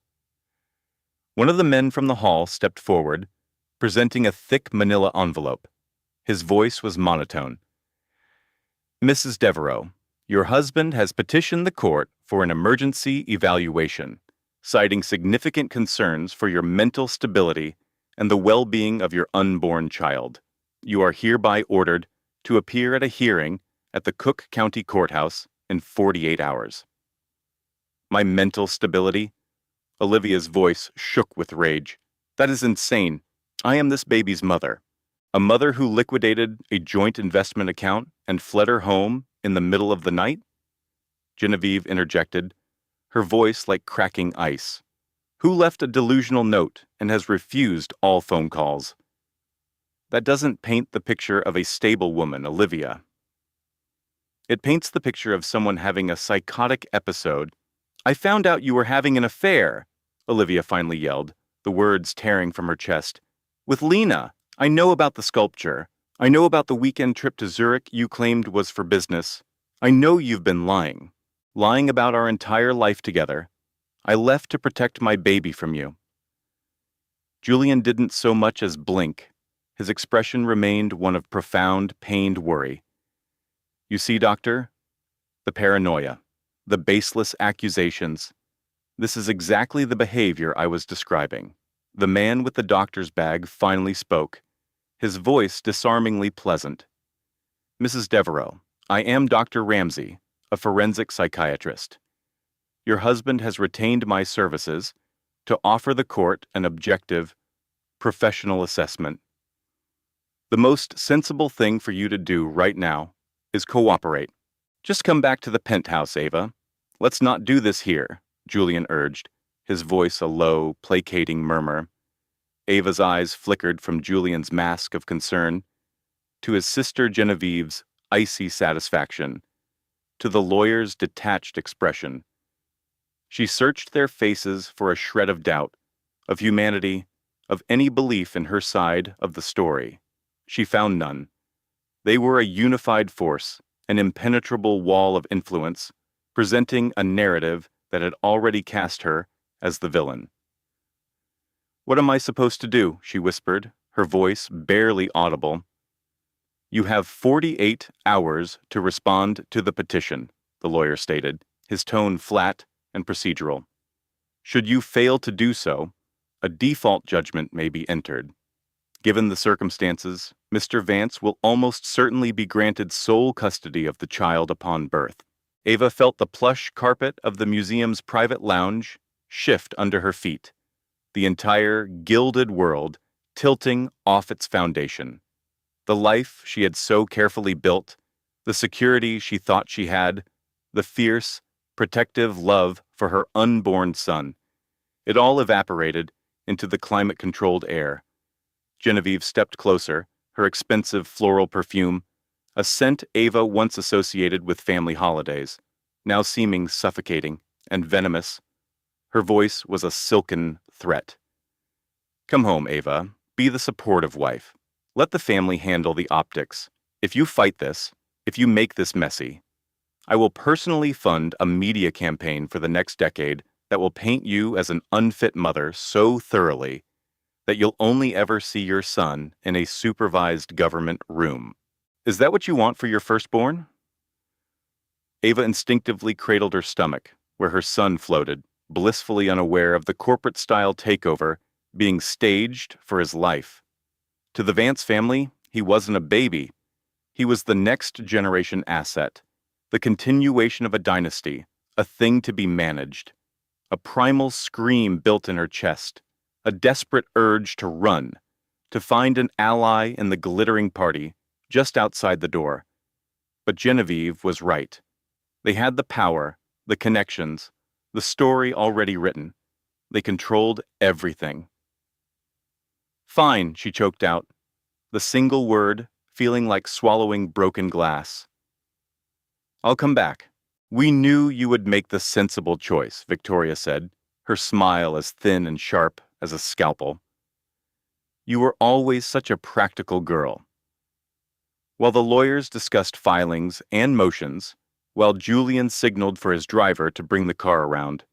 One of the men from the hall stepped forward, presenting a thick manila envelope. His voice was monotone. "Mrs. Devereaux, your husband has petitioned the court for an emergency evaluation, citing significant concerns for your mental stability and the well-being of your unborn child. You are hereby ordered to appear at a hearing at the Cook County Courthouse in 48 hours. "My mental stability?" Olivia's voice shook with rage. "That is insane. I am this baby's mother. A mother who liquidated a joint investment account and fled her home in the middle of the night?" Genevieve interjected, her voice like cracking ice. "Who left a delusional note and has refused all phone calls?" "That doesn't paint the picture of a stable woman, Olivia. It paints the picture of someone having a psychotic episode." "I found out you were having an affair," Olivia finally yelled, the words tearing from her chest. "With Lena. I know about the sculpture. I know about the weekend trip to Zurich you claimed was for business. I know you've been lying. Lying about our entire life together. I left to protect my baby from you." Julian didn't so much as blink. His expression remained one of profound, pained worry. "You see, doctor? The paranoia. The baseless accusations. This is exactly the behavior I was describing." The man with the doctor's bag finally spoke, his voice disarmingly pleasant. "Mrs. Devereaux, I am Dr. Ramsay, a forensic psychiatrist. Your husband has retained my services to offer the court an objective, professional assessment. The most sensible thing for you to do right now is cooperate. Just come back to the penthouse, Ava. Let's not do this here," Julian urged, his voice a low, placating murmur. Ava's eyes flickered from Julian's mask of concern to his sister Genevieve's icy satisfaction, to the lawyer's detached expression. She searched their faces for a shred of doubt, of humanity, of any belief in her side of the story. She found none. They were a unified force, an impenetrable wall of influence, presenting a narrative that had already cast her as the villain. "What am I supposed to do?" she whispered, her voice barely audible. "You have 48 hours to respond to the petition," the lawyer stated, his tone flat and procedural. "Should you fail to do so, a default judgment may be entered. Given the circumstances, Mr. Vance will almost certainly be granted sole custody of the child upon birth." Ava felt the plush carpet of the museum's private lounge shift under her feet, the entire gilded world tilting off its foundation. The life she had so carefully built, the security she thought she had, the fierce, protective love for her unborn son. It all evaporated into the climate-controlled air. Genevieve stepped closer, her expensive floral perfume, a scent Ava once associated with family holidays, now seeming suffocating and venomous. Her voice was a silken threat. "Come home, Ava. Be the supportive wife. Let the family handle the optics. If you fight this, if you make this messy, I will personally fund a media campaign for the next decade that will paint you as an unfit mother so thoroughly that you'll only ever see your son in a supervised government room. Is that what you want for your firstborn?" Ava instinctively cradled her stomach, where her son floated, blissfully unaware of the corporate-style takeover being staged for his life. To the Vance family, he wasn't a baby. He was the next generation asset, the continuation of a dynasty, a thing to be managed. A primal scream built in her chest, a desperate urge to run, to find an ally in the glittering party just outside the door. But Genevieve was right. They had the power, the connections, the story already written. They controlled everything. "Fine," she choked out, the single word feeling like swallowing broken glass. "I'll come back." "We knew you would make the sensible choice," Victoria said, her smile as thin and sharp as a scalpel. "You were always such a practical girl." While the lawyers discussed filings and motions, while Julian signaled for his driver to bring the car around,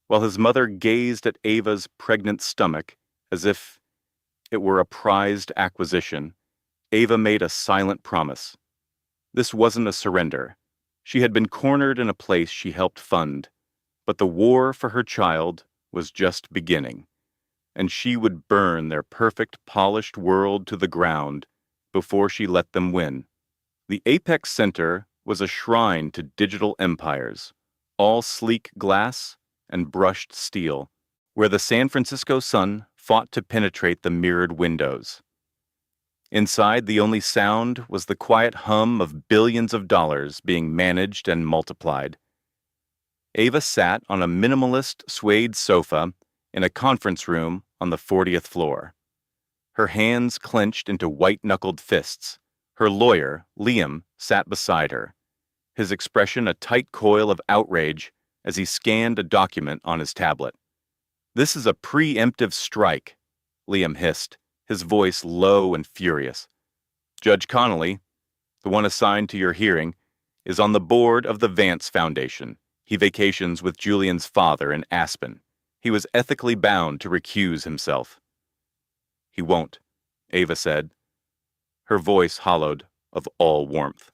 while his mother gazed at Ava's pregnant stomach as if it were a prized acquisition, Ava made a silent promise. This wasn't a surrender. She had been cornered in a place she helped fund, but the war for her child was just beginning, and she would burn their perfect, polished world to the ground before she let them win. The Apex Center was a shrine to digital empires, all sleek glass and brushed steel, where the San Francisco sun fought to penetrate the mirrored windows. Inside, the only sound was the quiet hum of billions of dollars being managed and multiplied. Ava sat on a minimalist suede sofa in a conference room on the 40th floor. Her hands clenched into white-knuckled fists. Her lawyer, Liam, sat beside her, his expression a tight coil of outrage as he scanned a document on his tablet. "This is a preemptive strike," Liam hissed, his voice low and furious. "Judge Connolly, the one assigned to your hearing, is on the board of the Vance Foundation. He vacations with Julian's father in Aspen. He was ethically bound to recuse himself." "He won't," Ava said, her voice hollowed of all warmth.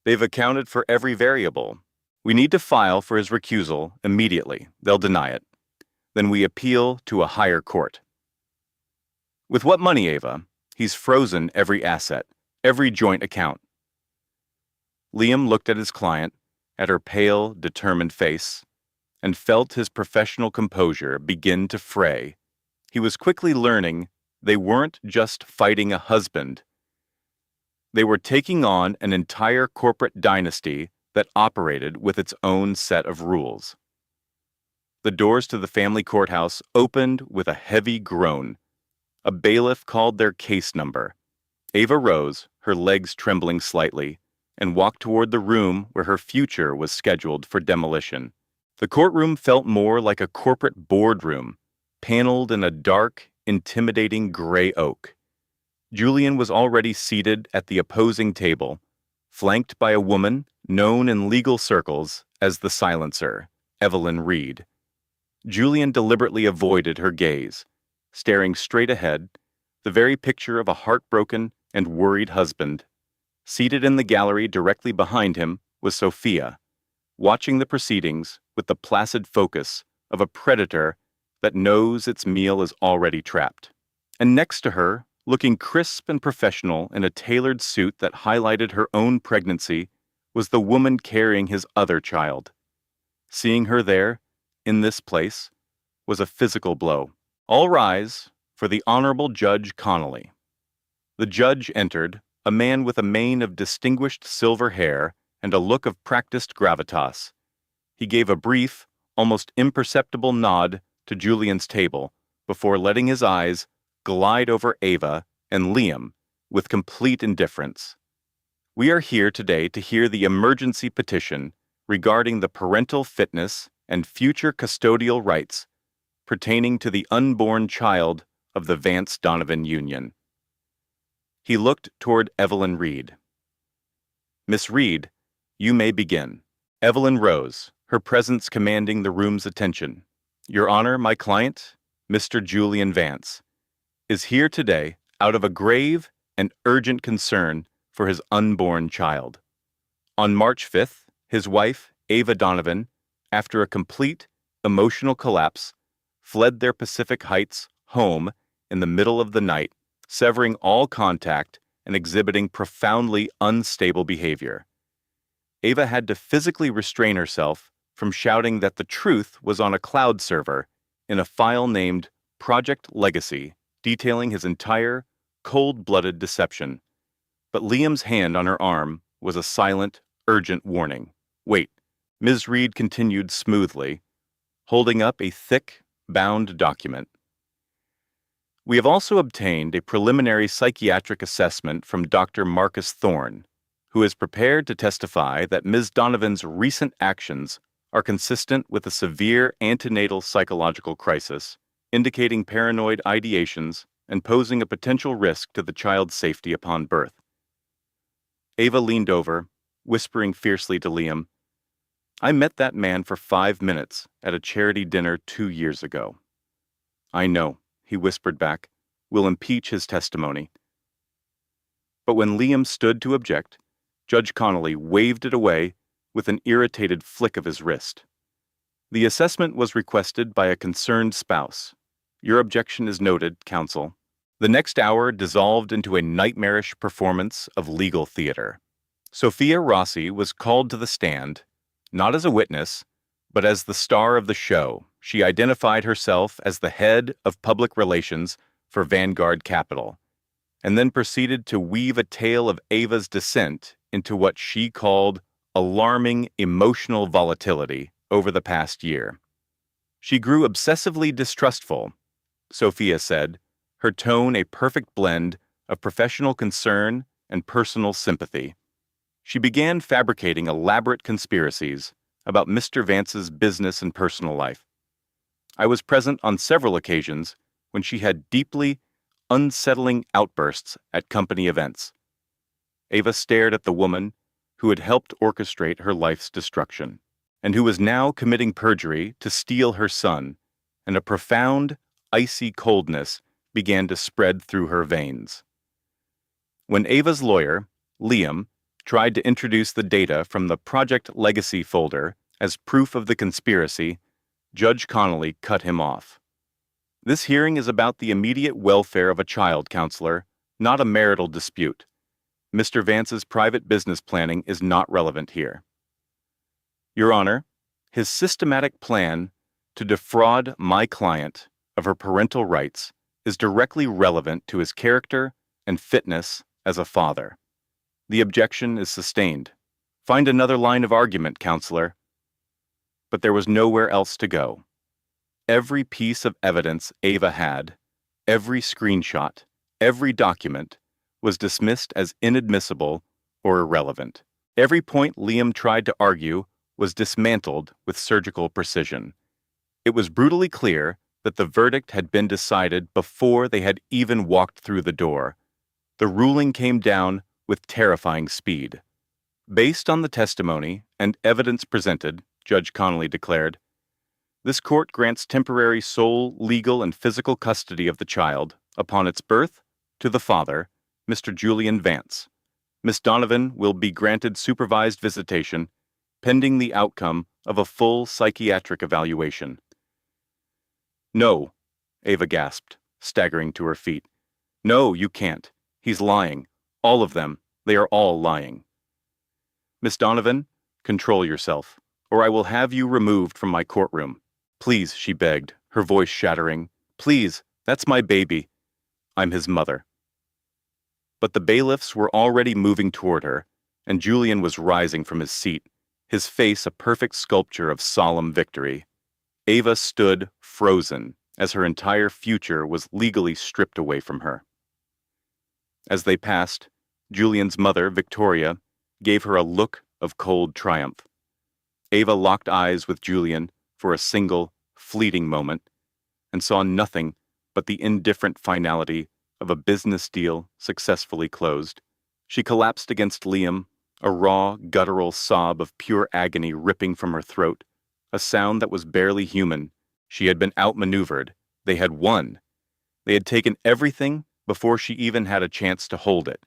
"They've accounted for every variable. We need to file for his recusal immediately. They'll deny it. Then we appeal to a higher court." "With what money, Ava? He's frozen every asset, every joint account." Liam looked at his client, at her pale, determined face, and felt his professional composure begin to fray. He was quickly learning they weren't just fighting a husband. They were taking on an entire corporate dynasty that operated with its own set of rules. The doors to the family courthouse opened with a heavy groan. A bailiff called their case number. Ava rose, her legs trembling slightly, and walked toward the room where her future was scheduled for demolition. The courtroom felt more like a corporate boardroom, paneled in a dark, intimidating gray oak. Julian was already seated at the opposing table, flanked by a woman known in legal circles as the silencer, Evelyn Reed. Julian deliberately avoided her gaze, staring straight ahead, the very picture of a heartbroken and worried husband. Seated in the gallery directly behind him was Sophia, watching the proceedings with the placid focus of a predator that knows its meal is already trapped. And next to her, looking crisp and professional in a tailored suit that highlighted her own pregnancy, was the woman carrying his other child. Seeing her there, in this place, was a physical blow. All rise for the Honorable Judge Connolly. The judge entered, a man with a mane of distinguished silver hair and a look of practiced gravitas. He gave a brief, almost imperceptible nod to Julian's table before letting his eyes glide over Ava and Liam with complete indifference. We are here today to hear the emergency petition regarding the parental fitness and future custodial rights pertaining to the unborn child of the Vance-Donovan union. He looked toward Evelyn Reed. Miss Reed, you may begin. Evelyn rose, her presence commanding the room's attention. Your Honor, my client, Mr. Julian Vance, is here today out of a grave and urgent concern for his unborn child. On March 5th, his wife, Ava Donovan, after a complete emotional collapse, fled their Pacific Heights home in the middle of the night, severing all contact and exhibiting profoundly unstable behavior. Ava had to physically restrain herself from shouting that the truth was on a cloud server in a file named Project Legacy, detailing his entire, cold-blooded deception. But Liam's hand on her arm was a silent, urgent warning. Wait, Ms. Reed continued smoothly, holding up a thick, bound document. We have also obtained a preliminary psychiatric assessment from Dr. Marcus Thorne, who is prepared to testify that Ms. Donovan's recent actions are consistent with a severe antenatal psychological crisis, indicating paranoid ideations and posing a potential risk to the child's safety upon birth. Ava leaned over, whispering fiercely to Liam, I met that man for 5 minutes at a charity dinner 2 years ago. I know, he whispered back, we'll impeach his testimony. But when Liam stood to object, Judge Connolly waved it away with an irritated flick of his wrist. The assessment was requested by a concerned spouse. Your objection is noted, counsel. The next hour dissolved into a nightmarish performance of legal theater. Sophia Rossi was called to the stand, not as a witness, but as the star of the show. She identified herself as the head of public relations for Vanguard Capital, and then proceeded to weave a tale of Ava's descent into what she called alarming emotional volatility over the past year. She grew obsessively distrustful, Sophia said, her tone a perfect blend of professional concern and personal sympathy. She began fabricating elaborate conspiracies about Mr. Vance's business and personal life. I was present on several occasions when she had deeply unsettling outbursts at company events. Ava stared at the woman who had helped orchestrate her life's destruction, and who was now committing perjury to steal her son, and a profound, icy coldness began to spread through her veins. When Ava's lawyer, Liam, tried to introduce the data from the Project Legacy folder as proof of the conspiracy, Judge Connolly cut him off. This hearing is about the immediate welfare of a child, counselor, not a marital dispute. Mr. Vance's private business planning is not relevant here. Your Honor, his systematic plan to defraud my client of her parental rights is directly relevant to his character and fitness as a father. The objection is sustained. Find another line of argument, counselor. But there was nowhere else to go. Every piece of evidence Ava had, every screenshot, every document, was dismissed as inadmissible or irrelevant. Every point Liam tried to argue was dismantled with surgical precision. It was brutally clear that the verdict had been decided before they had even walked through the door. The ruling came down with terrifying speed. Based on the testimony and evidence presented, Judge Connolly declared, this court grants temporary sole, legal, and physical custody of the child upon its birth To the father, Mr. Julian Vance. Miss Donovan will be granted supervised visitation, pending the outcome of a full psychiatric evaluation. No, Ava gasped, staggering to her feet. No, you can't. He's lying. All of them. They are all lying. Miss Donovan, control yourself, or I will have you removed from my courtroom. Please, she begged, her voice shattering. Please, that's my baby. I'm his mother. But the bailiffs were already moving toward her, and Julian was rising from his seat, his face a perfect sculpture of solemn victory. Ava stood frozen as her entire future was legally stripped away from her. As they passed, Julian's mother, Victoria, gave her a look of cold triumph. Ava locked eyes with Julian for a single, fleeting moment and saw nothing but the indifferent finality of a business deal successfully closed. She collapsed against Liam, a raw, guttural sob of pure agony ripping from her throat, a sound that was barely human. She had been outmaneuvered. They had won. They had taken everything before she even had a chance to hold it,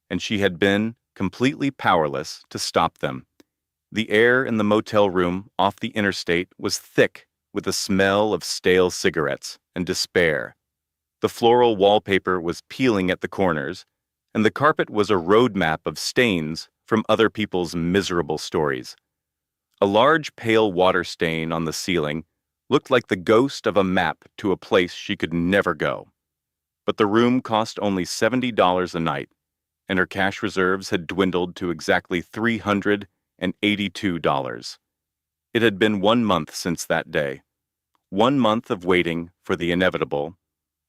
and she had been completely powerless to stop them. The air in the motel room off the interstate was thick with the smell of stale cigarettes and despair. The floral wallpaper was peeling at the corners, and the carpet was a roadmap of stains from other people's miserable stories. A large pale water stain on the ceiling looked like the ghost of a map to a place she could never go. But the room cost only $70 a night, and her cash reserves had dwindled to exactly $382. It had been 1 month since that day. 1 month of waiting for the inevitable,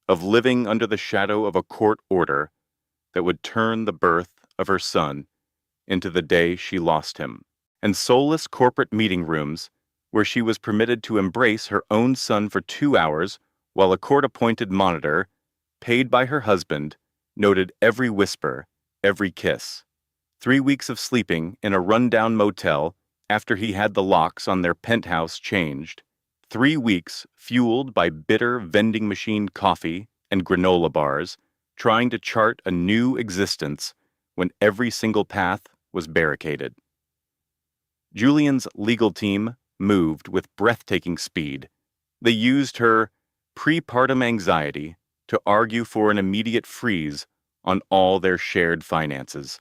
of living under the shadow of a court order that would turn the birth of her son into the day she lost him, and soulless corporate meeting rooms where she was permitted to embrace her own son for 2 hours while a court-appointed monitor, paid by her husband, noted every whisper, every kiss. 3 weeks of sleeping in a rundown motel after he had the locks on their penthouse changed. 3 weeks fueled by bitter vending machine coffee and granola bars, trying to chart a new existence when every single path was barricaded. Julian's legal team moved with breathtaking speed. They used her prepartum anxiety to argue for an immediate freeze on all their shared finances.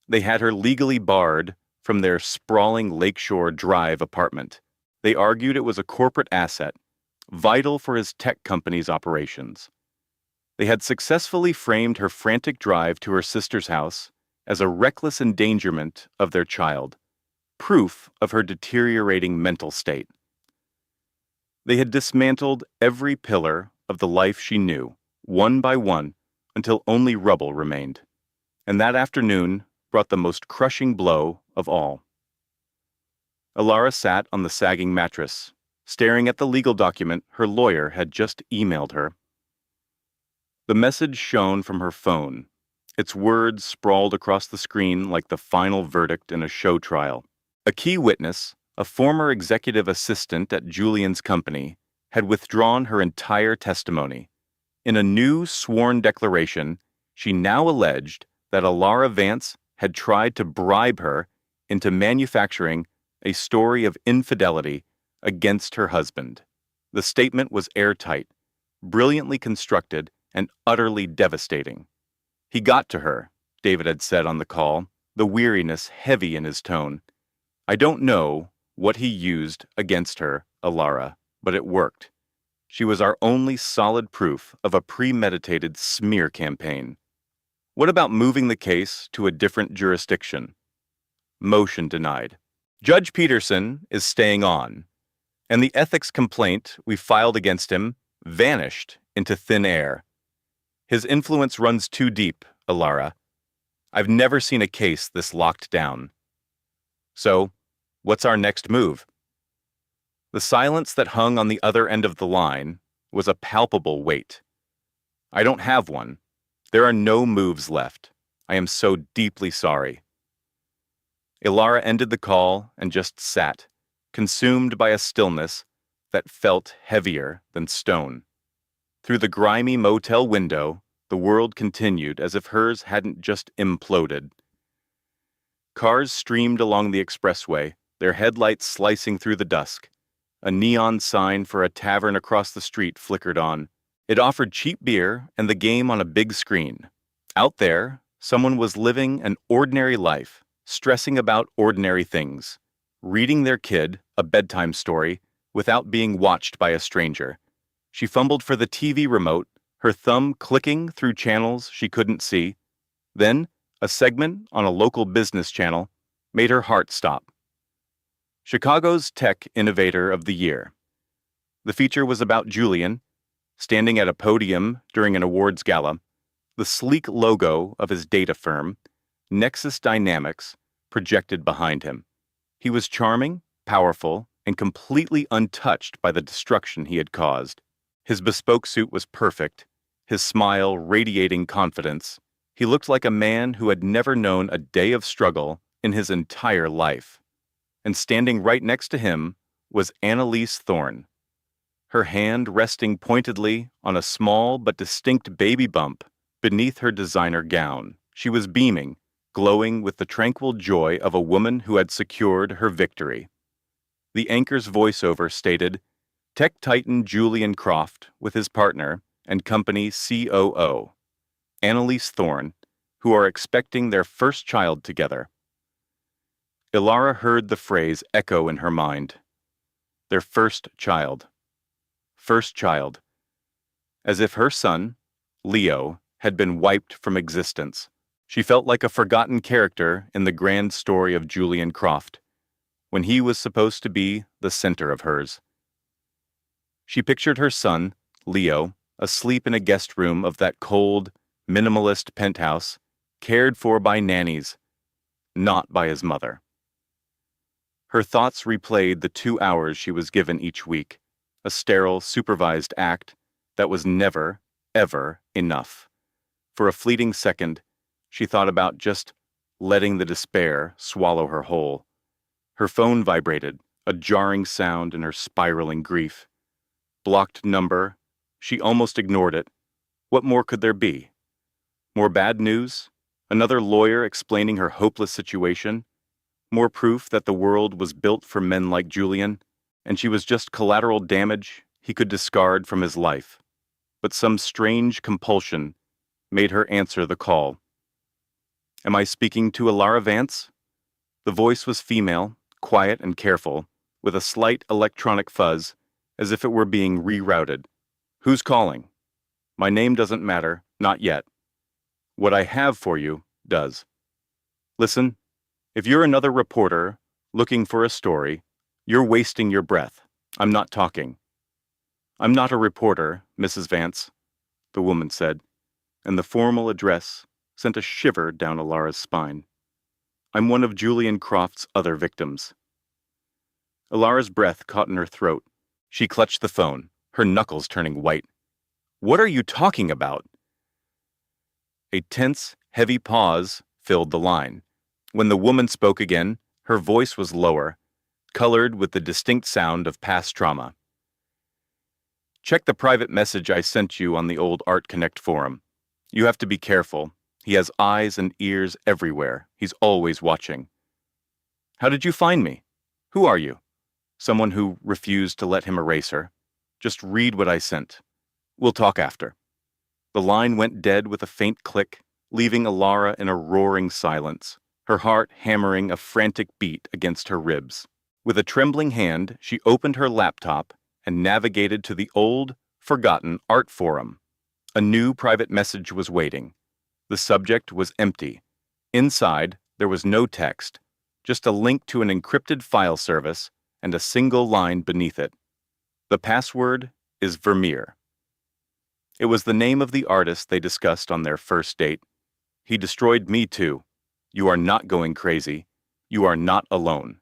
They had her legally barred from their sprawling Lakeshore Drive apartment. They argued it was a corporate asset, vital for his tech company's operations. They had successfully framed her frantic drive to her sister's house as a reckless endangerment of their child, proof of her deteriorating mental state. They had dismantled every pillar of the life she knew, one by one, until only rubble remained. And that afternoon brought the most crushing blow of all. Alara sat on the sagging mattress, staring at the legal document her lawyer had just emailed her. The message shone from her phone, its words sprawled across the screen like the final verdict in a show trial. A key witness, a former executive assistant at Julian's company, had withdrawn her entire testimony. In a new sworn declaration, she now alleged that Alara Vance had tried to bribe her into manufacturing a story of infidelity against her husband. The statement was airtight, brilliantly constructed, and utterly devastating. He got to her, David had said on the call, the weariness heavy in his tone. I don't know what he used against her, Alara, but it worked. She was our only solid proof of a premeditated smear campaign. What about moving the case to a different jurisdiction? Motion denied. Judge Peterson is staying on, and the ethics complaint we filed against him vanished into thin air. His influence runs too deep, Alara. I've never seen a case this locked down. So, what's our next move? The silence that hung on the other end of the line was a palpable weight. I don't have one. There are no moves left. I am so deeply sorry. Alara ended the call and just sat, consumed by a stillness that felt heavier than stone. Through the grimy motel window, the world continued as if hers hadn't just imploded. Cars streamed along the expressway, their headlights slicing through the dusk. A neon sign for a tavern across the street flickered on. It offered cheap beer and the game on a big screen. Out there, someone was living an ordinary life, stressing about ordinary things, reading their kid a bedtime story without being watched by a stranger. She fumbled for the TV remote, her thumb clicking through channels she couldn't see. Then, a segment on a local business channel made her heart stop. Chicago's Tech Innovator of the Year. The feature was about Julian, standing at a podium during an awards gala, the sleek logo of his data firm, Nexus Dynamics, projected behind him. He was charming, powerful, and completely untouched by the destruction he had caused. His bespoke suit was perfect, his smile radiating confidence. He looked like a man who had never known a day of struggle in his entire life. And standing right next to him was Annalise Thorne, her hand resting pointedly on a small but distinct baby bump beneath her designer gown. She was beaming, glowing with the tranquil joy of a woman who had secured her victory. The anchor's voiceover stated, Tech titan Julian Croft with his partner and company COO, Annalise Thorne, who are expecting their first child together. Ilara heard the phrase echo in her mind. Their first child. First child. As if her son, Leo, had been wiped from existence. She felt like a forgotten character in the grand story of Julian Croft, when he was supposed to be the center of hers. She pictured her son, Leo, asleep in a guest room of that cold, minimalist penthouse, cared for by nannies, not by his mother. Her thoughts replayed the 2 hours she was given each week, a sterile, supervised act that was never, ever enough. For a fleeting second, she thought about just letting the despair swallow her whole. Her phone vibrated, a jarring sound in her spiraling grief. Blocked number, she almost ignored it. What more could there be? More bad news? Another lawyer explaining her hopeless situation? More proof that the world was built for men like Julian, and she was just collateral damage he could discard from his life. But some strange compulsion made her answer the call. Am I speaking to Ilara Vance? The voice was female, quiet and careful, with a slight electronic fuzz, as if it were being rerouted. Who's calling? My name doesn't matter, not yet. What I have for you does. Listen, if you're another reporter looking for a story, you're wasting your breath. I'm not talking. I'm not a reporter, Mrs. Vance, the woman said, and the formal address sent a shiver down Ilara's spine. I'm one of Julian Croft's other victims. Ilara's breath caught in her throat. She clutched the phone, her knuckles turning white. What are you talking about? A tense, heavy pause filled the line. When the woman spoke again, her voice was lower, colored with the distinct sound of past trauma. Check the private message I sent you on the old Art Connect forum. You have to be careful. He has eyes and ears everywhere. He's always watching. How did you find me? Who are you? Someone who refused to let him erase her. Just read what I sent. We'll talk after. The line went dead with a faint click, leaving Ilara in a roaring silence, her heart hammering a frantic beat against her ribs. With a trembling hand, she opened her laptop and navigated to the old, forgotten art forum. A new private message was waiting. The subject was empty. Inside, there was no text, just a link to an encrypted file service and a single line beneath it. The password is Vermeer. It was the name of the artist they discussed on their first date. He destroyed me too. You are not going crazy. You are not alone.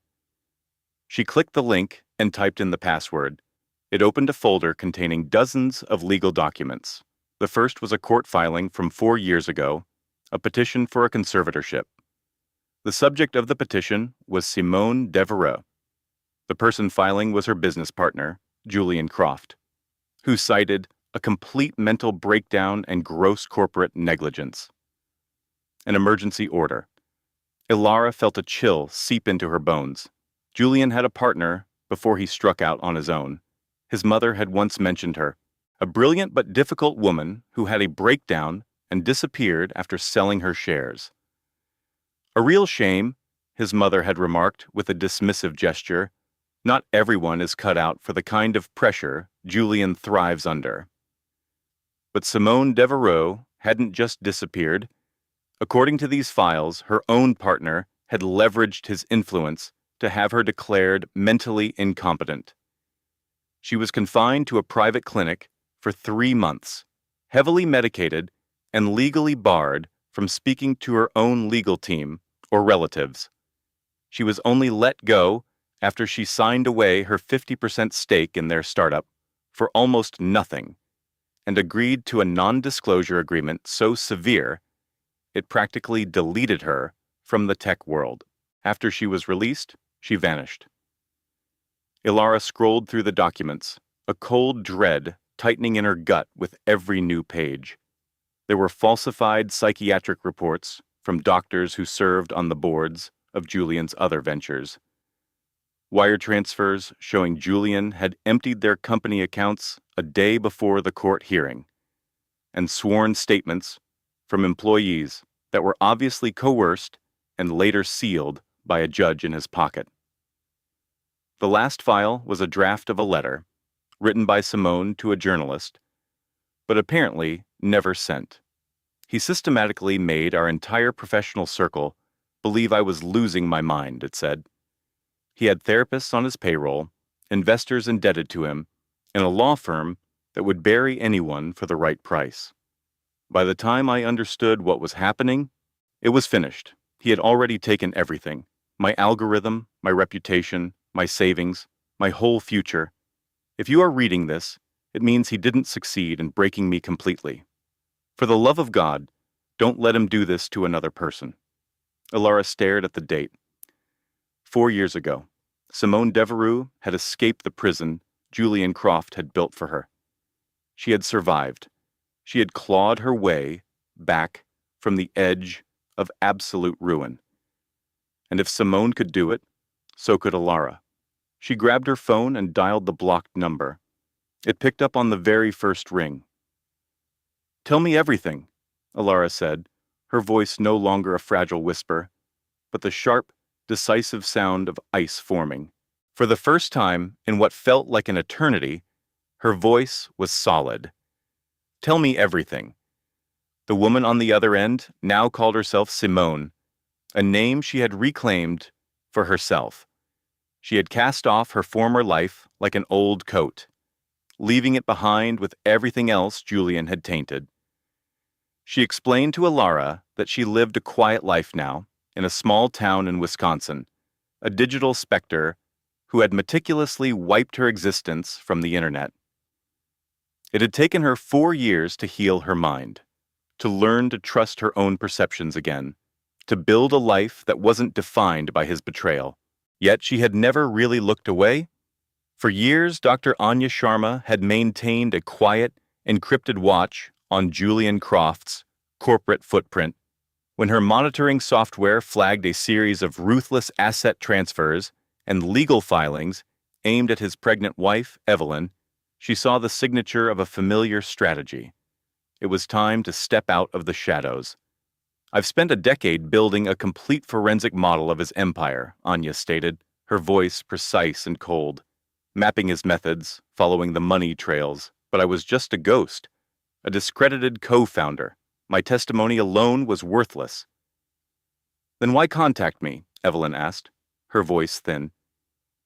She clicked the link and typed in the password. It opened a folder containing dozens of legal documents. The first was a court filing from 4 years ago, a petition for a conservatorship. The subject of the petition was Simone Devereux. The person filing was her business partner, Julian Croft, who cited a complete mental breakdown and gross corporate negligence. An emergency order. Ilara felt a chill seep into her bones. Julian had a partner before he struck out on his own. His mother had once mentioned her, a brilliant but difficult woman who had a breakdown and disappeared after selling her shares. A real shame, his mother had remarked with a dismissive gesture. Not everyone is cut out for the kind of pressure Julian thrives under. But Simone Devereaux hadn't just disappeared. According to these files, her own partner had leveraged his influence to have her declared mentally incompetent. She was confined to a private clinic for 3 months, heavily medicated and legally barred from speaking to her own legal team or relatives. She was only let go after she signed away her 50% stake in their startup for almost nothing and agreed to a non-disclosure agreement so severe it practically deleted her from the tech world. After she was released, she vanished. Ilara scrolled through the documents, a cold dread tightening in her gut with every new page. There were falsified psychiatric reports from doctors who served on the boards of Julian's other ventures. Wire transfers showing Julian had emptied their company accounts a day before the court hearing, and sworn statements from employees that were obviously coerced and later sealed by a judge in his pocket. The last file was a draft of a letter, written by Simone to a journalist, but apparently never sent. He systematically made our entire professional circle believe I was losing my mind, it said. He had therapists on his payroll, investors indebted to him, and a law firm that would bury anyone for the right price. By the time I understood what was happening, it was finished. He had already taken everything. My algorithm, my reputation, my savings, my whole future. If you are reading this, it means he didn't succeed in breaking me completely. For the love of God, don't let him do this to another person. Ilara stared at the date. 4 years ago, Simone Devereaux had escaped the prison Julian Croft had built for her. She had survived. She had clawed her way back from the edge of absolute ruin. And if Simone could do it, so could Ilara. She grabbed her phone and dialed the blocked number. It picked up on the very first ring. "Tell me everything," Ilara said, her voice no longer a fragile whisper, but the sharp, decisive sound of ice forming. For the first time in what felt like an eternity, her voice was solid. "Tell me everything." The woman on the other end now called herself Simone, a name she had reclaimed for herself. She had cast off her former life like an old coat, leaving it behind with everything else Julian had tainted. She explained to Ilara that she lived a quiet life now in a small town in Wisconsin, a digital specter who had meticulously wiped her existence from the internet. It had taken her 4 years to heal her mind, to learn to trust her own perceptions again, to build a life that wasn't defined by his betrayal. Yet she had never really looked away. For years, Dr. Anya Sharma had maintained a quiet, encrypted watch on Julian Croft's corporate footprint. When her monitoring software flagged a series of ruthless asset transfers and legal filings aimed at his pregnant wife, Evelyn, she saw the signature of a familiar strategy. It was time to step out of the shadows. "I've spent a decade building a complete forensic model of his empire," Anya stated, her voice precise and cold, mapping his methods, following the money trails. "But I was just a ghost, a discredited co-founder. My testimony alone was worthless." "Then why contact me?" Evelyn asked, her voice thin.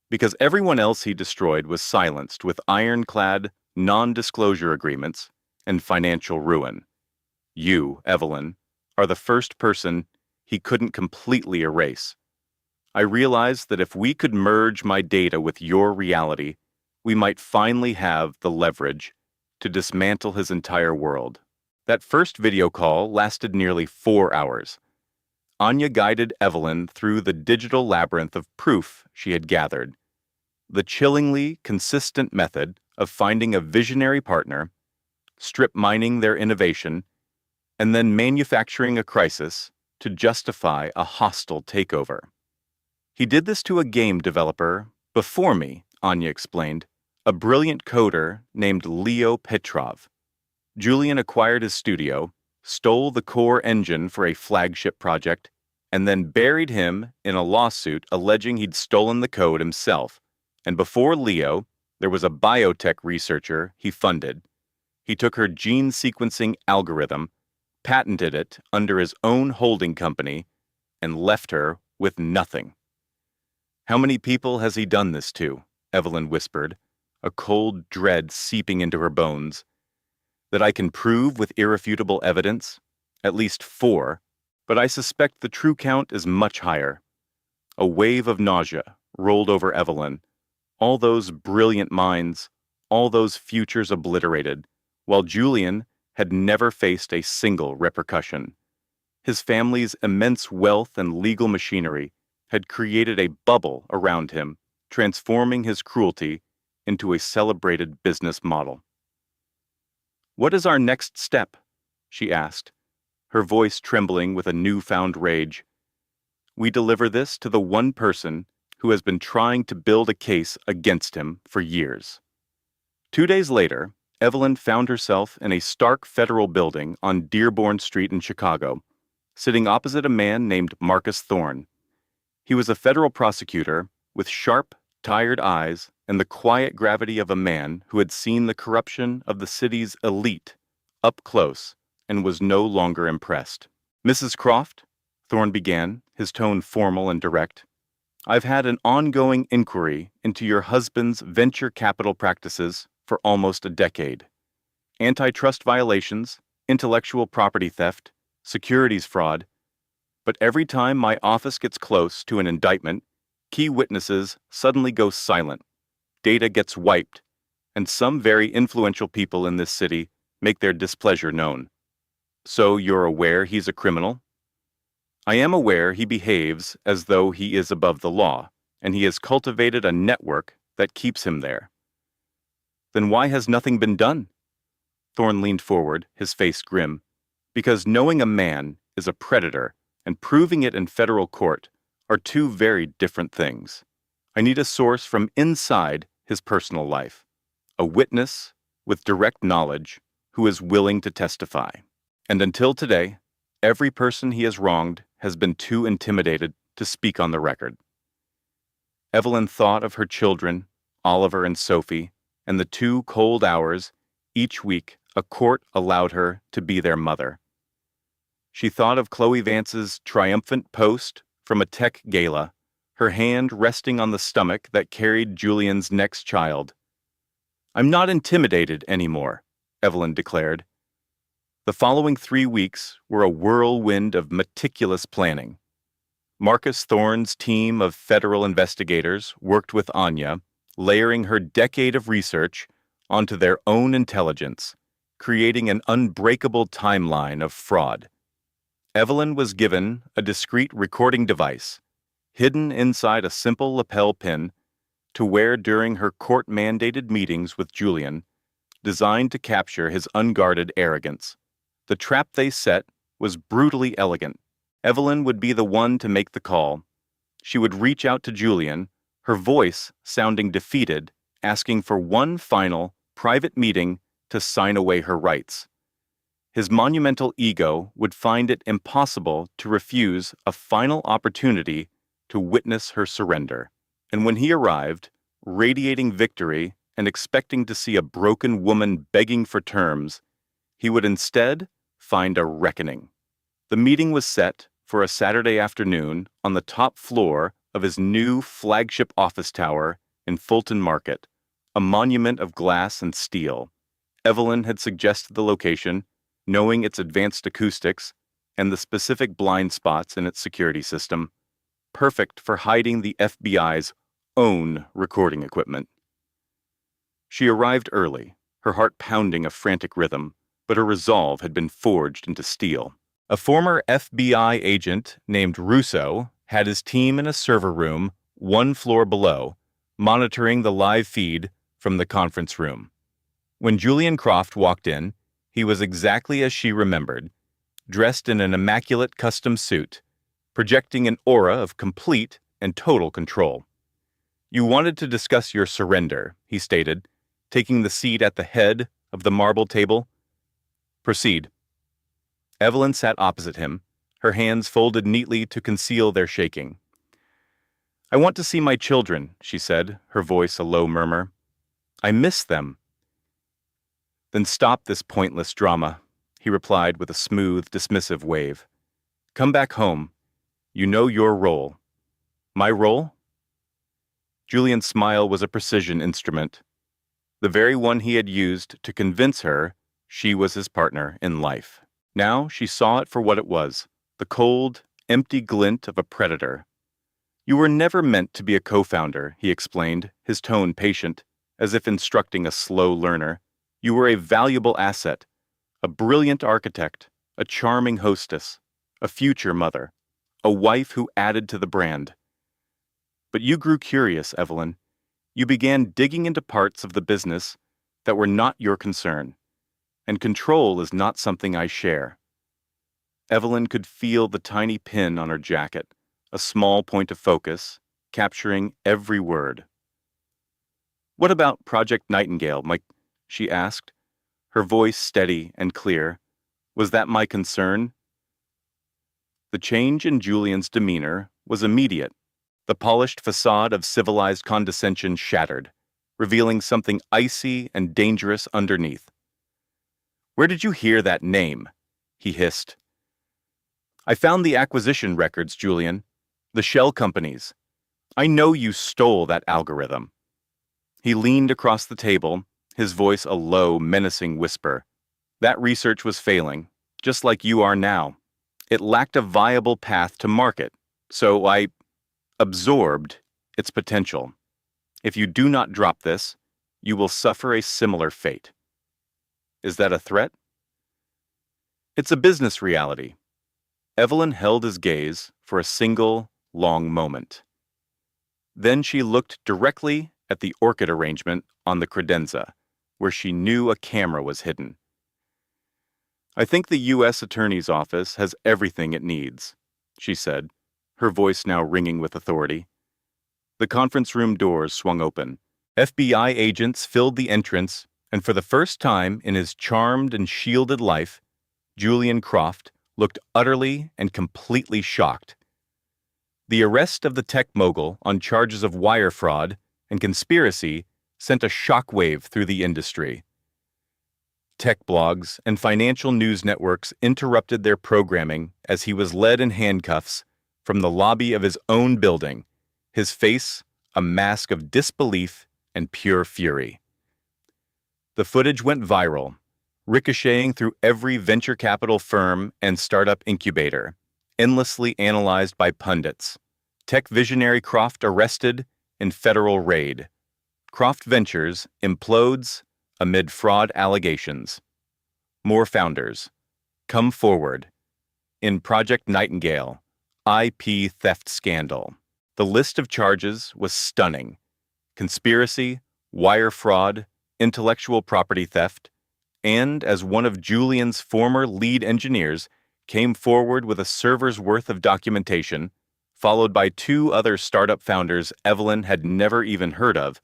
"Because everyone else he destroyed was silenced with ironclad, non-disclosure agreements and financial ruin. You, Evelyn, are the first person he couldn't completely erase. I realized that if we could merge my data with your reality, we might finally have the leverage to dismantle his entire world." That first video call lasted nearly 4 hours. Anya guided Evelyn through the digital labyrinth of proof she had gathered, the chillingly consistent method of finding a visionary partner, strip mining their innovation, and then manufacturing a crisis to justify a hostile takeover. He did this to a game developer before me, Anya explained, a brilliant coder named Leo Petrov. Julian acquired his studio, stole the core engine for a flagship project, and then buried him in a lawsuit alleging he'd stolen the code himself. And before Leo, there was a biotech researcher he funded. He took her gene sequencing algorithm, patented it under his own holding company, and left her with nothing. How many people has he done this to? Evelyn whispered, a cold dread seeping into her bones. That I can prove with irrefutable evidence? At least 4, but I suspect the true count is much higher. A wave of nausea rolled over Evelyn. All those brilliant minds, all those futures obliterated, while Julian had never faced a single repercussion. His family's immense wealth and legal machinery had created a bubble around him, transforming his cruelty into a celebrated business model. "What is our next step?" she asked, her voice trembling with a newfound rage. "We deliver this to the one person who has been trying to build a case against him for years." 2 days later, Evelyn found herself in a stark federal building on Dearborn Street in Chicago, sitting opposite a man named Marcus Thorne. He was a federal prosecutor with sharp, tired eyes and the quiet gravity of a man who had seen the corruption of the city's elite up close and was no longer impressed. "Mrs. Croft," Thorne began, his tone formal and direct, "I've had an ongoing inquiry into your husband's venture capital practices for almost a decade. Antitrust violations, intellectual property theft, securities fraud. But every time my office gets close to an indictment, key witnesses suddenly go silent, data gets wiped, and some very influential people in this city make their displeasure known. So you're aware he's a criminal?" "I am aware he behaves as though he is above the law, and he has cultivated a network that keeps him there." "Then why has nothing been done?" Thorne leaned forward, his face grim. "Because knowing a man is a predator and proving it in federal court are two very different things. I need a source from inside his personal life, a witness with direct knowledge who is willing to testify. And until today, every person he has wronged has been too intimidated to speak on the record." Evelyn thought of her children, Oliver and Sophie, and the 2 cold hours each week a court allowed her to be their mother. She thought of Chloe Vance's triumphant post from a tech gala, her hand resting on the stomach that carried Julian's next child. "I'm not intimidated anymore," Evelyn declared. The following 3 weeks were a whirlwind of meticulous planning. Marcus Thorne's team of federal investigators worked with Anya, layering her decade of research onto their own intelligence, creating an unbreakable timeline of fraud. Evelyn was given a discreet recording device, hidden inside a simple lapel pin, to wear during her court-mandated meetings with Julian, designed to capture his unguarded arrogance. The trap they set was brutally elegant. Evelyn would be the one to make the call. She would reach out to Julian, her voice sounding defeated, asking for one final, private meeting to sign away her rights. His monumental ego would find it impossible to refuse a final opportunity to witness her surrender. And when he arrived, radiating victory and expecting to see a broken woman begging for terms, he would instead find a reckoning. The meeting was set for a Saturday afternoon on the top floor of his new flagship office tower in Fulton Market, a monument of glass and steel. Evelyn had suggested the location, knowing its advanced acoustics and the specific blind spots in its security system, perfect for hiding the FBI's own recording equipment. She arrived early, her heart pounding a frantic rhythm, but her resolve had been forged into steel. A former FBI agent named Russo had his team in a server room 1 floor below, monitoring the live feed from the conference room. When Julian Croft walked in, He was exactly as she remembered, dressed in an immaculate custom suit, projecting an aura of complete and total control. "You wanted to discuss your surrender," he stated, taking the seat at the head of the marble table. "Proceed." Evelyn sat opposite him, her hands folded neatly to conceal their shaking. "I want to see my children," she said, her voice a low murmur. "I miss them." "Then stop this pointless drama," he replied with a smooth, dismissive wave. "Come back home. You know your role." "My role?" Julian's smile was a precision instrument, the very one he had used to convince her she was his partner in life. Now she saw it for what it was, the cold, empty glint of a predator. "You were never meant to be a co-founder," he explained, his tone patient, as if instructing a slow learner. "You were a valuable asset, a brilliant architect, a charming hostess, a future mother, a wife who added to the brand. But you grew curious, Evelyn. You began digging into parts of the business that were not your concern, and control is not something I share." Evelyn could feel the tiny pin on her jacket, a small point of focus, capturing every word. "What about Project Nightingale, Mike?" she asked, her voice steady and clear. "Was that my concern?" The change in Julian's demeanor was immediate. The polished facade of civilized condescension shattered, revealing something icy and dangerous underneath. "Where did you hear that name?" he hissed. "I found the acquisition records, Julian. The shell companies. I know you stole that algorithm." He leaned across the table, his voice a low, menacing whisper. "That research was failing, just like you are now. It lacked a viable path to market, so I absorbed its potential. If you do not drop this, you will suffer a similar fate." "Is that a threat?" "It's a business reality." Evelyn held his gaze for a single, long moment. Then she looked directly at the orchid arrangement on the credenza, where she knew a camera was hidden. "I think the U.S. Attorney's Office has everything it needs," she said, her voice now ringing with authority. The conference room doors swung open. FBI agents filled the entrance, and for the first time in his charmed and shielded life, Julian Croft looked utterly and completely shocked. The arrest of the tech mogul on charges of wire fraud and conspiracy sent a shockwave through the industry. Tech blogs and financial news networks interrupted their programming as he was led in handcuffs from the lobby of his own building, his face a mask of disbelief and pure fury. The footage went viral, ricocheting through every venture capital firm and startup incubator, endlessly analyzed by pundits. Tech visionary Croft arrested in federal raid. Croft Ventures implodes amid fraud allegations. More founders. Come forward. In Project Nightingale, IP theft scandal. The list of charges was stunning. Conspiracy, wire fraud, intellectual property theft, and as one of Julian's former lead engineers came forward with a server's worth of documentation, followed by two other startup founders Evelyn had never even heard of,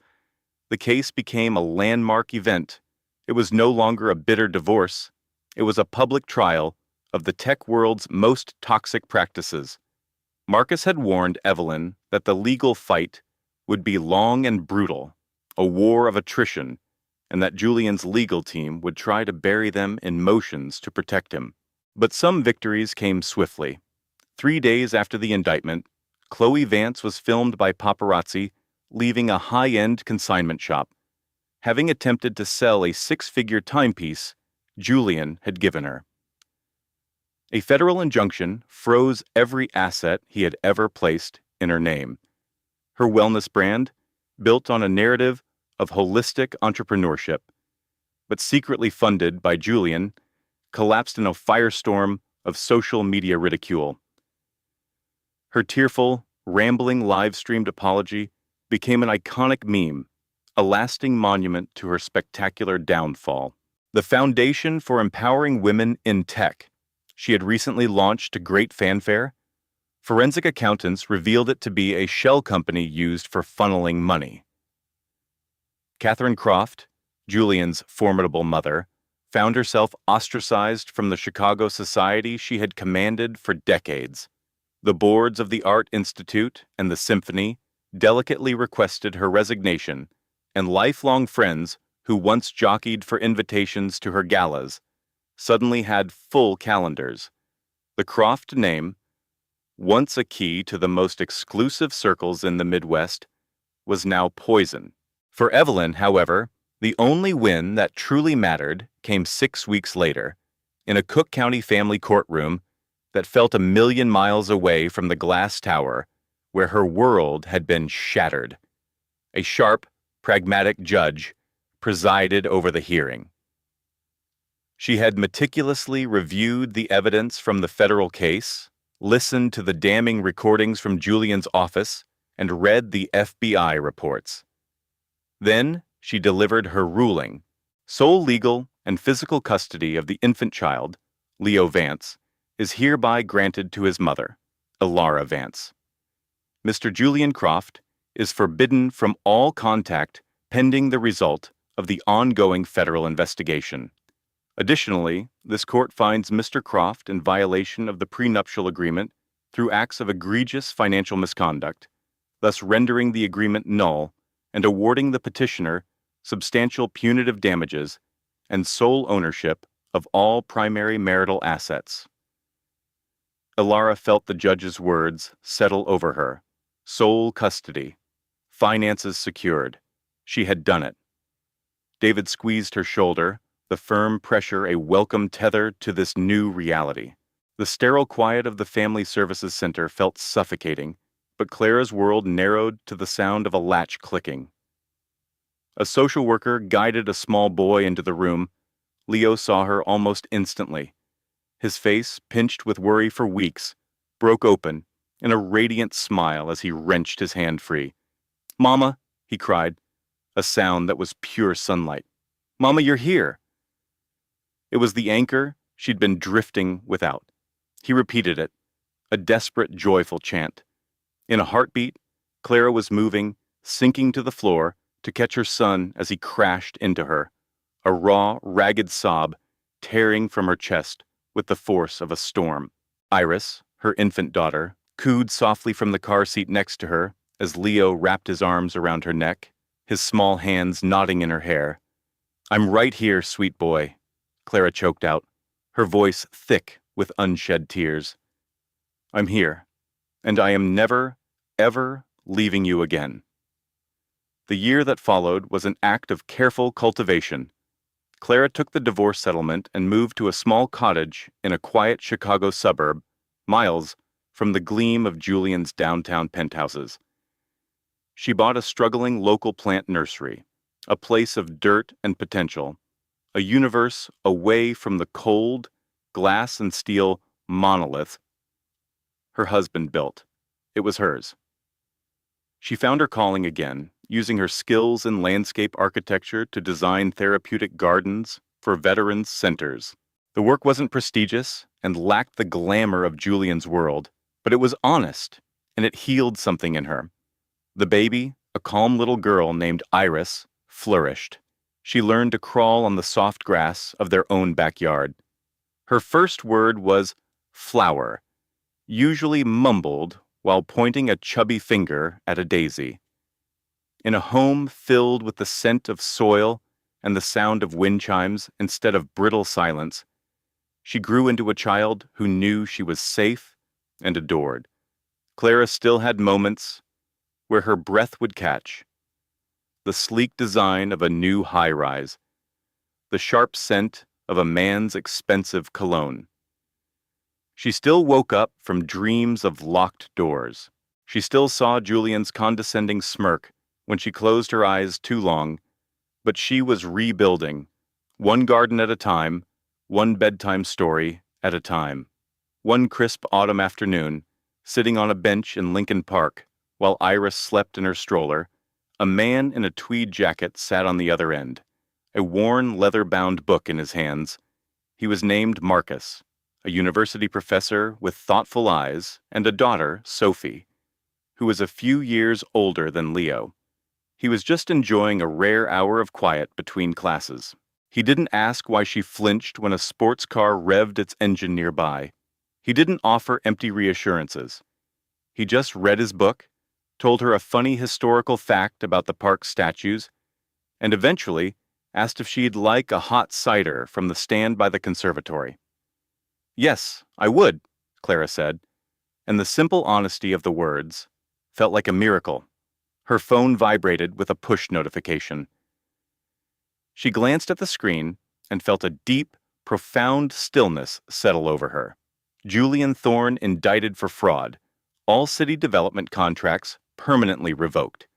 the case became a landmark event. It was no longer a bitter divorce. It was a public trial of the tech world's most toxic practices. Marcus had warned Evelyn that the legal fight would be long and brutal, a war of attrition, and that Julian's legal team would try to bury them in motions to protect him. But some victories came swiftly. 3 days after the indictment, Chloe Vance was filmed by paparazzi leaving a high-end consignment shop, having attempted to sell a six-figure timepiece Julian had given her. A federal injunction froze every asset he had ever placed in her name. Her wellness brand, built on a narrative of holistic entrepreneurship, but secretly funded by Julian, collapsed in a firestorm of social media ridicule. Her tearful, rambling live-streamed apology became an iconic meme, a lasting monument to her spectacular downfall. the foundation for empowering women in tech. She had recently launched to great fanfare. Forensic accountants revealed it to be a shell company used for funneling money. Catherine Croft, Julian's formidable mother, found herself ostracized from the Chicago society she had commanded for decades. The boards of the Art Institute and the Symphony delicately requested her resignation, and lifelong friends who once jockeyed for invitations to her galas suddenly had full calendars. The Croft name, once a key to the most exclusive circles in the Midwest, was now poison. For Evelyn, however, the only win that truly mattered came 6 weeks later, in a Cook County family courtroom that felt a million miles away from the glass tower where her world had been shattered. A sharp, pragmatic judge presided over the hearing. She had meticulously reviewed the evidence from the federal case, listened to the damning recordings from Julian's office, and read the FBI reports. Then she delivered her ruling. Sole legal and physical custody of the infant child, Leo Vance, is hereby granted to his mother, Elara Vance. Mr. Julian Croft is forbidden from all contact pending the result of the ongoing federal investigation. Additionally, this court finds Mr. Croft in violation of the prenuptial agreement through acts of egregious financial misconduct, thus rendering the agreement null and awarding the petitioner substantial punitive damages and sole ownership of all primary marital assets. Elara felt the judge's words settle over her. Sole custody. Finances secured. She had done it. David squeezed her shoulder, the firm pressure a welcome tether to this new reality. The sterile quiet of the Family Services Center felt suffocating, but Clara's world narrowed to the sound of a latch clicking. A social worker guided a small boy into the room. Leo saw her almost instantly. His face, pinched with worry for weeks, broke open in a radiant smile as he wrenched his hand free. "Mama," he cried, a sound that was pure sunlight. "Mama, you're here." It was the anchor she'd been drifting without. He repeated it, a desperate, joyful chant. In a heartbeat, Clara was moving, sinking to the floor to catch her son as he crashed into her, a raw, ragged sob tearing from her chest with the force of a storm. Iris, her infant daughter, cooed softly from the car seat next to her as Leo wrapped his arms around her neck, his small hands knotting in her hair. "I'm right here, sweet boy," Clara choked out, her voice thick with unshed tears. "I'm here, and I am never, ever leaving you again." The year that followed was an act of careful cultivation. Clara took the divorce settlement and moved to a small cottage in a quiet Chicago suburb, miles from the gleam of Julian's downtown penthouses. She bought a struggling local plant nursery, a place of dirt and potential, a universe away from the cold, glass and steel monolith her husband built. It was hers. She found her calling again, using her skills in landscape architecture to design therapeutic gardens for veterans' centers. The work wasn't prestigious and lacked the glamour of Julian's world, but it was honest, and it healed something in her. The baby, a calm little girl named Iris, flourished. She learned to crawl on the soft grass of their own backyard. Her first word was flower, usually mumbled while pointing a chubby finger at a daisy. In a home filled with the scent of soil and the sound of wind chimes instead of brittle silence, she grew into a child who knew she was safe and adored. Clara still had moments where her breath would catch. The sleek design of a new high-rise, the sharp scent of a man's expensive cologne. She still woke up from dreams of locked doors. She still saw Julian's condescending smirk when she closed her eyes too long, but she was rebuilding, one garden at a time, one bedtime story at a time. One crisp autumn afternoon, sitting on a bench in Lincoln Park, while Iris slept in her stroller, a man in a tweed jacket sat on the other end, a worn leather-bound book in his hands. He was named Marcus, a university professor with thoughtful eyes, and a daughter, Sophie, who was a few years older than Leo. He was just enjoying a rare hour of quiet between classes. He didn't ask why she flinched when a sports car revved its engine nearby. He didn't offer empty reassurances. He just read his book, told her a funny historical fact about the park's statues, and eventually asked if she'd like a hot cider from the stand by the conservatory. "Yes, I would," Clara said, and the simple honesty of the words felt like a miracle. Her phone vibrated with a push notification. She glanced at the screen and felt a deep, profound stillness settle over her. Julian Thorne indicted for fraud. All city development contracts permanently revoked.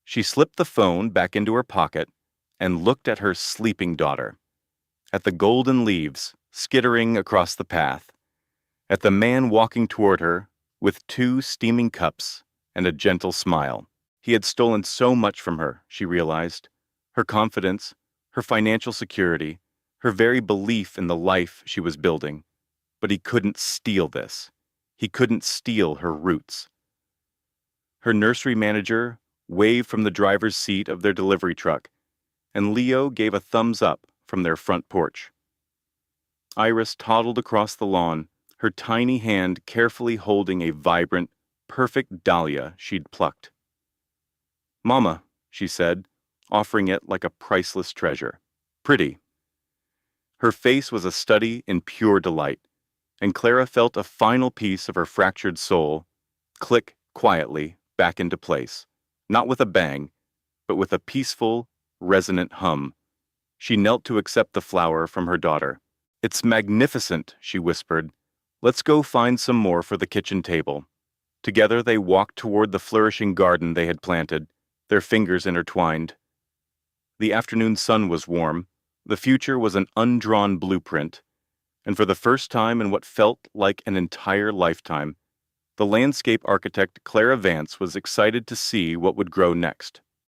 She slipped the phone back into her pocket and looked at her sleeping daughter, at the golden leaves skittering across the path, at the man walking toward her with 2 steaming cups and a gentle smile. He had stolen so much from her, she realized. Her confidence, her financial security, her very belief in the life she was building. But he couldn't steal this. He couldn't steal her roots. Her nursery manager waved from the driver's seat of their delivery truck, and Leo gave a thumbs up from their front porch. Iris toddled across the lawn, her tiny hand carefully holding a vibrant, perfect dahlia she'd plucked. "Mama," she said, offering it like a priceless treasure. "Pretty." Her face was a study in pure delight, and Clara felt a final piece of her fractured soul click quietly back into place, not with a bang, but with a peaceful, resonant hum. She knelt to accept the flower from her daughter. "It's magnificent," she whispered. "Let's go find some more for the kitchen table." Together they walked toward the flourishing garden they had planted, their fingers intertwined. The afternoon sun was warm, the future was an undrawn blueprint, and for the first time in what felt like an entire lifetime, the landscape architect Clara Vance was excited to see what would grow next.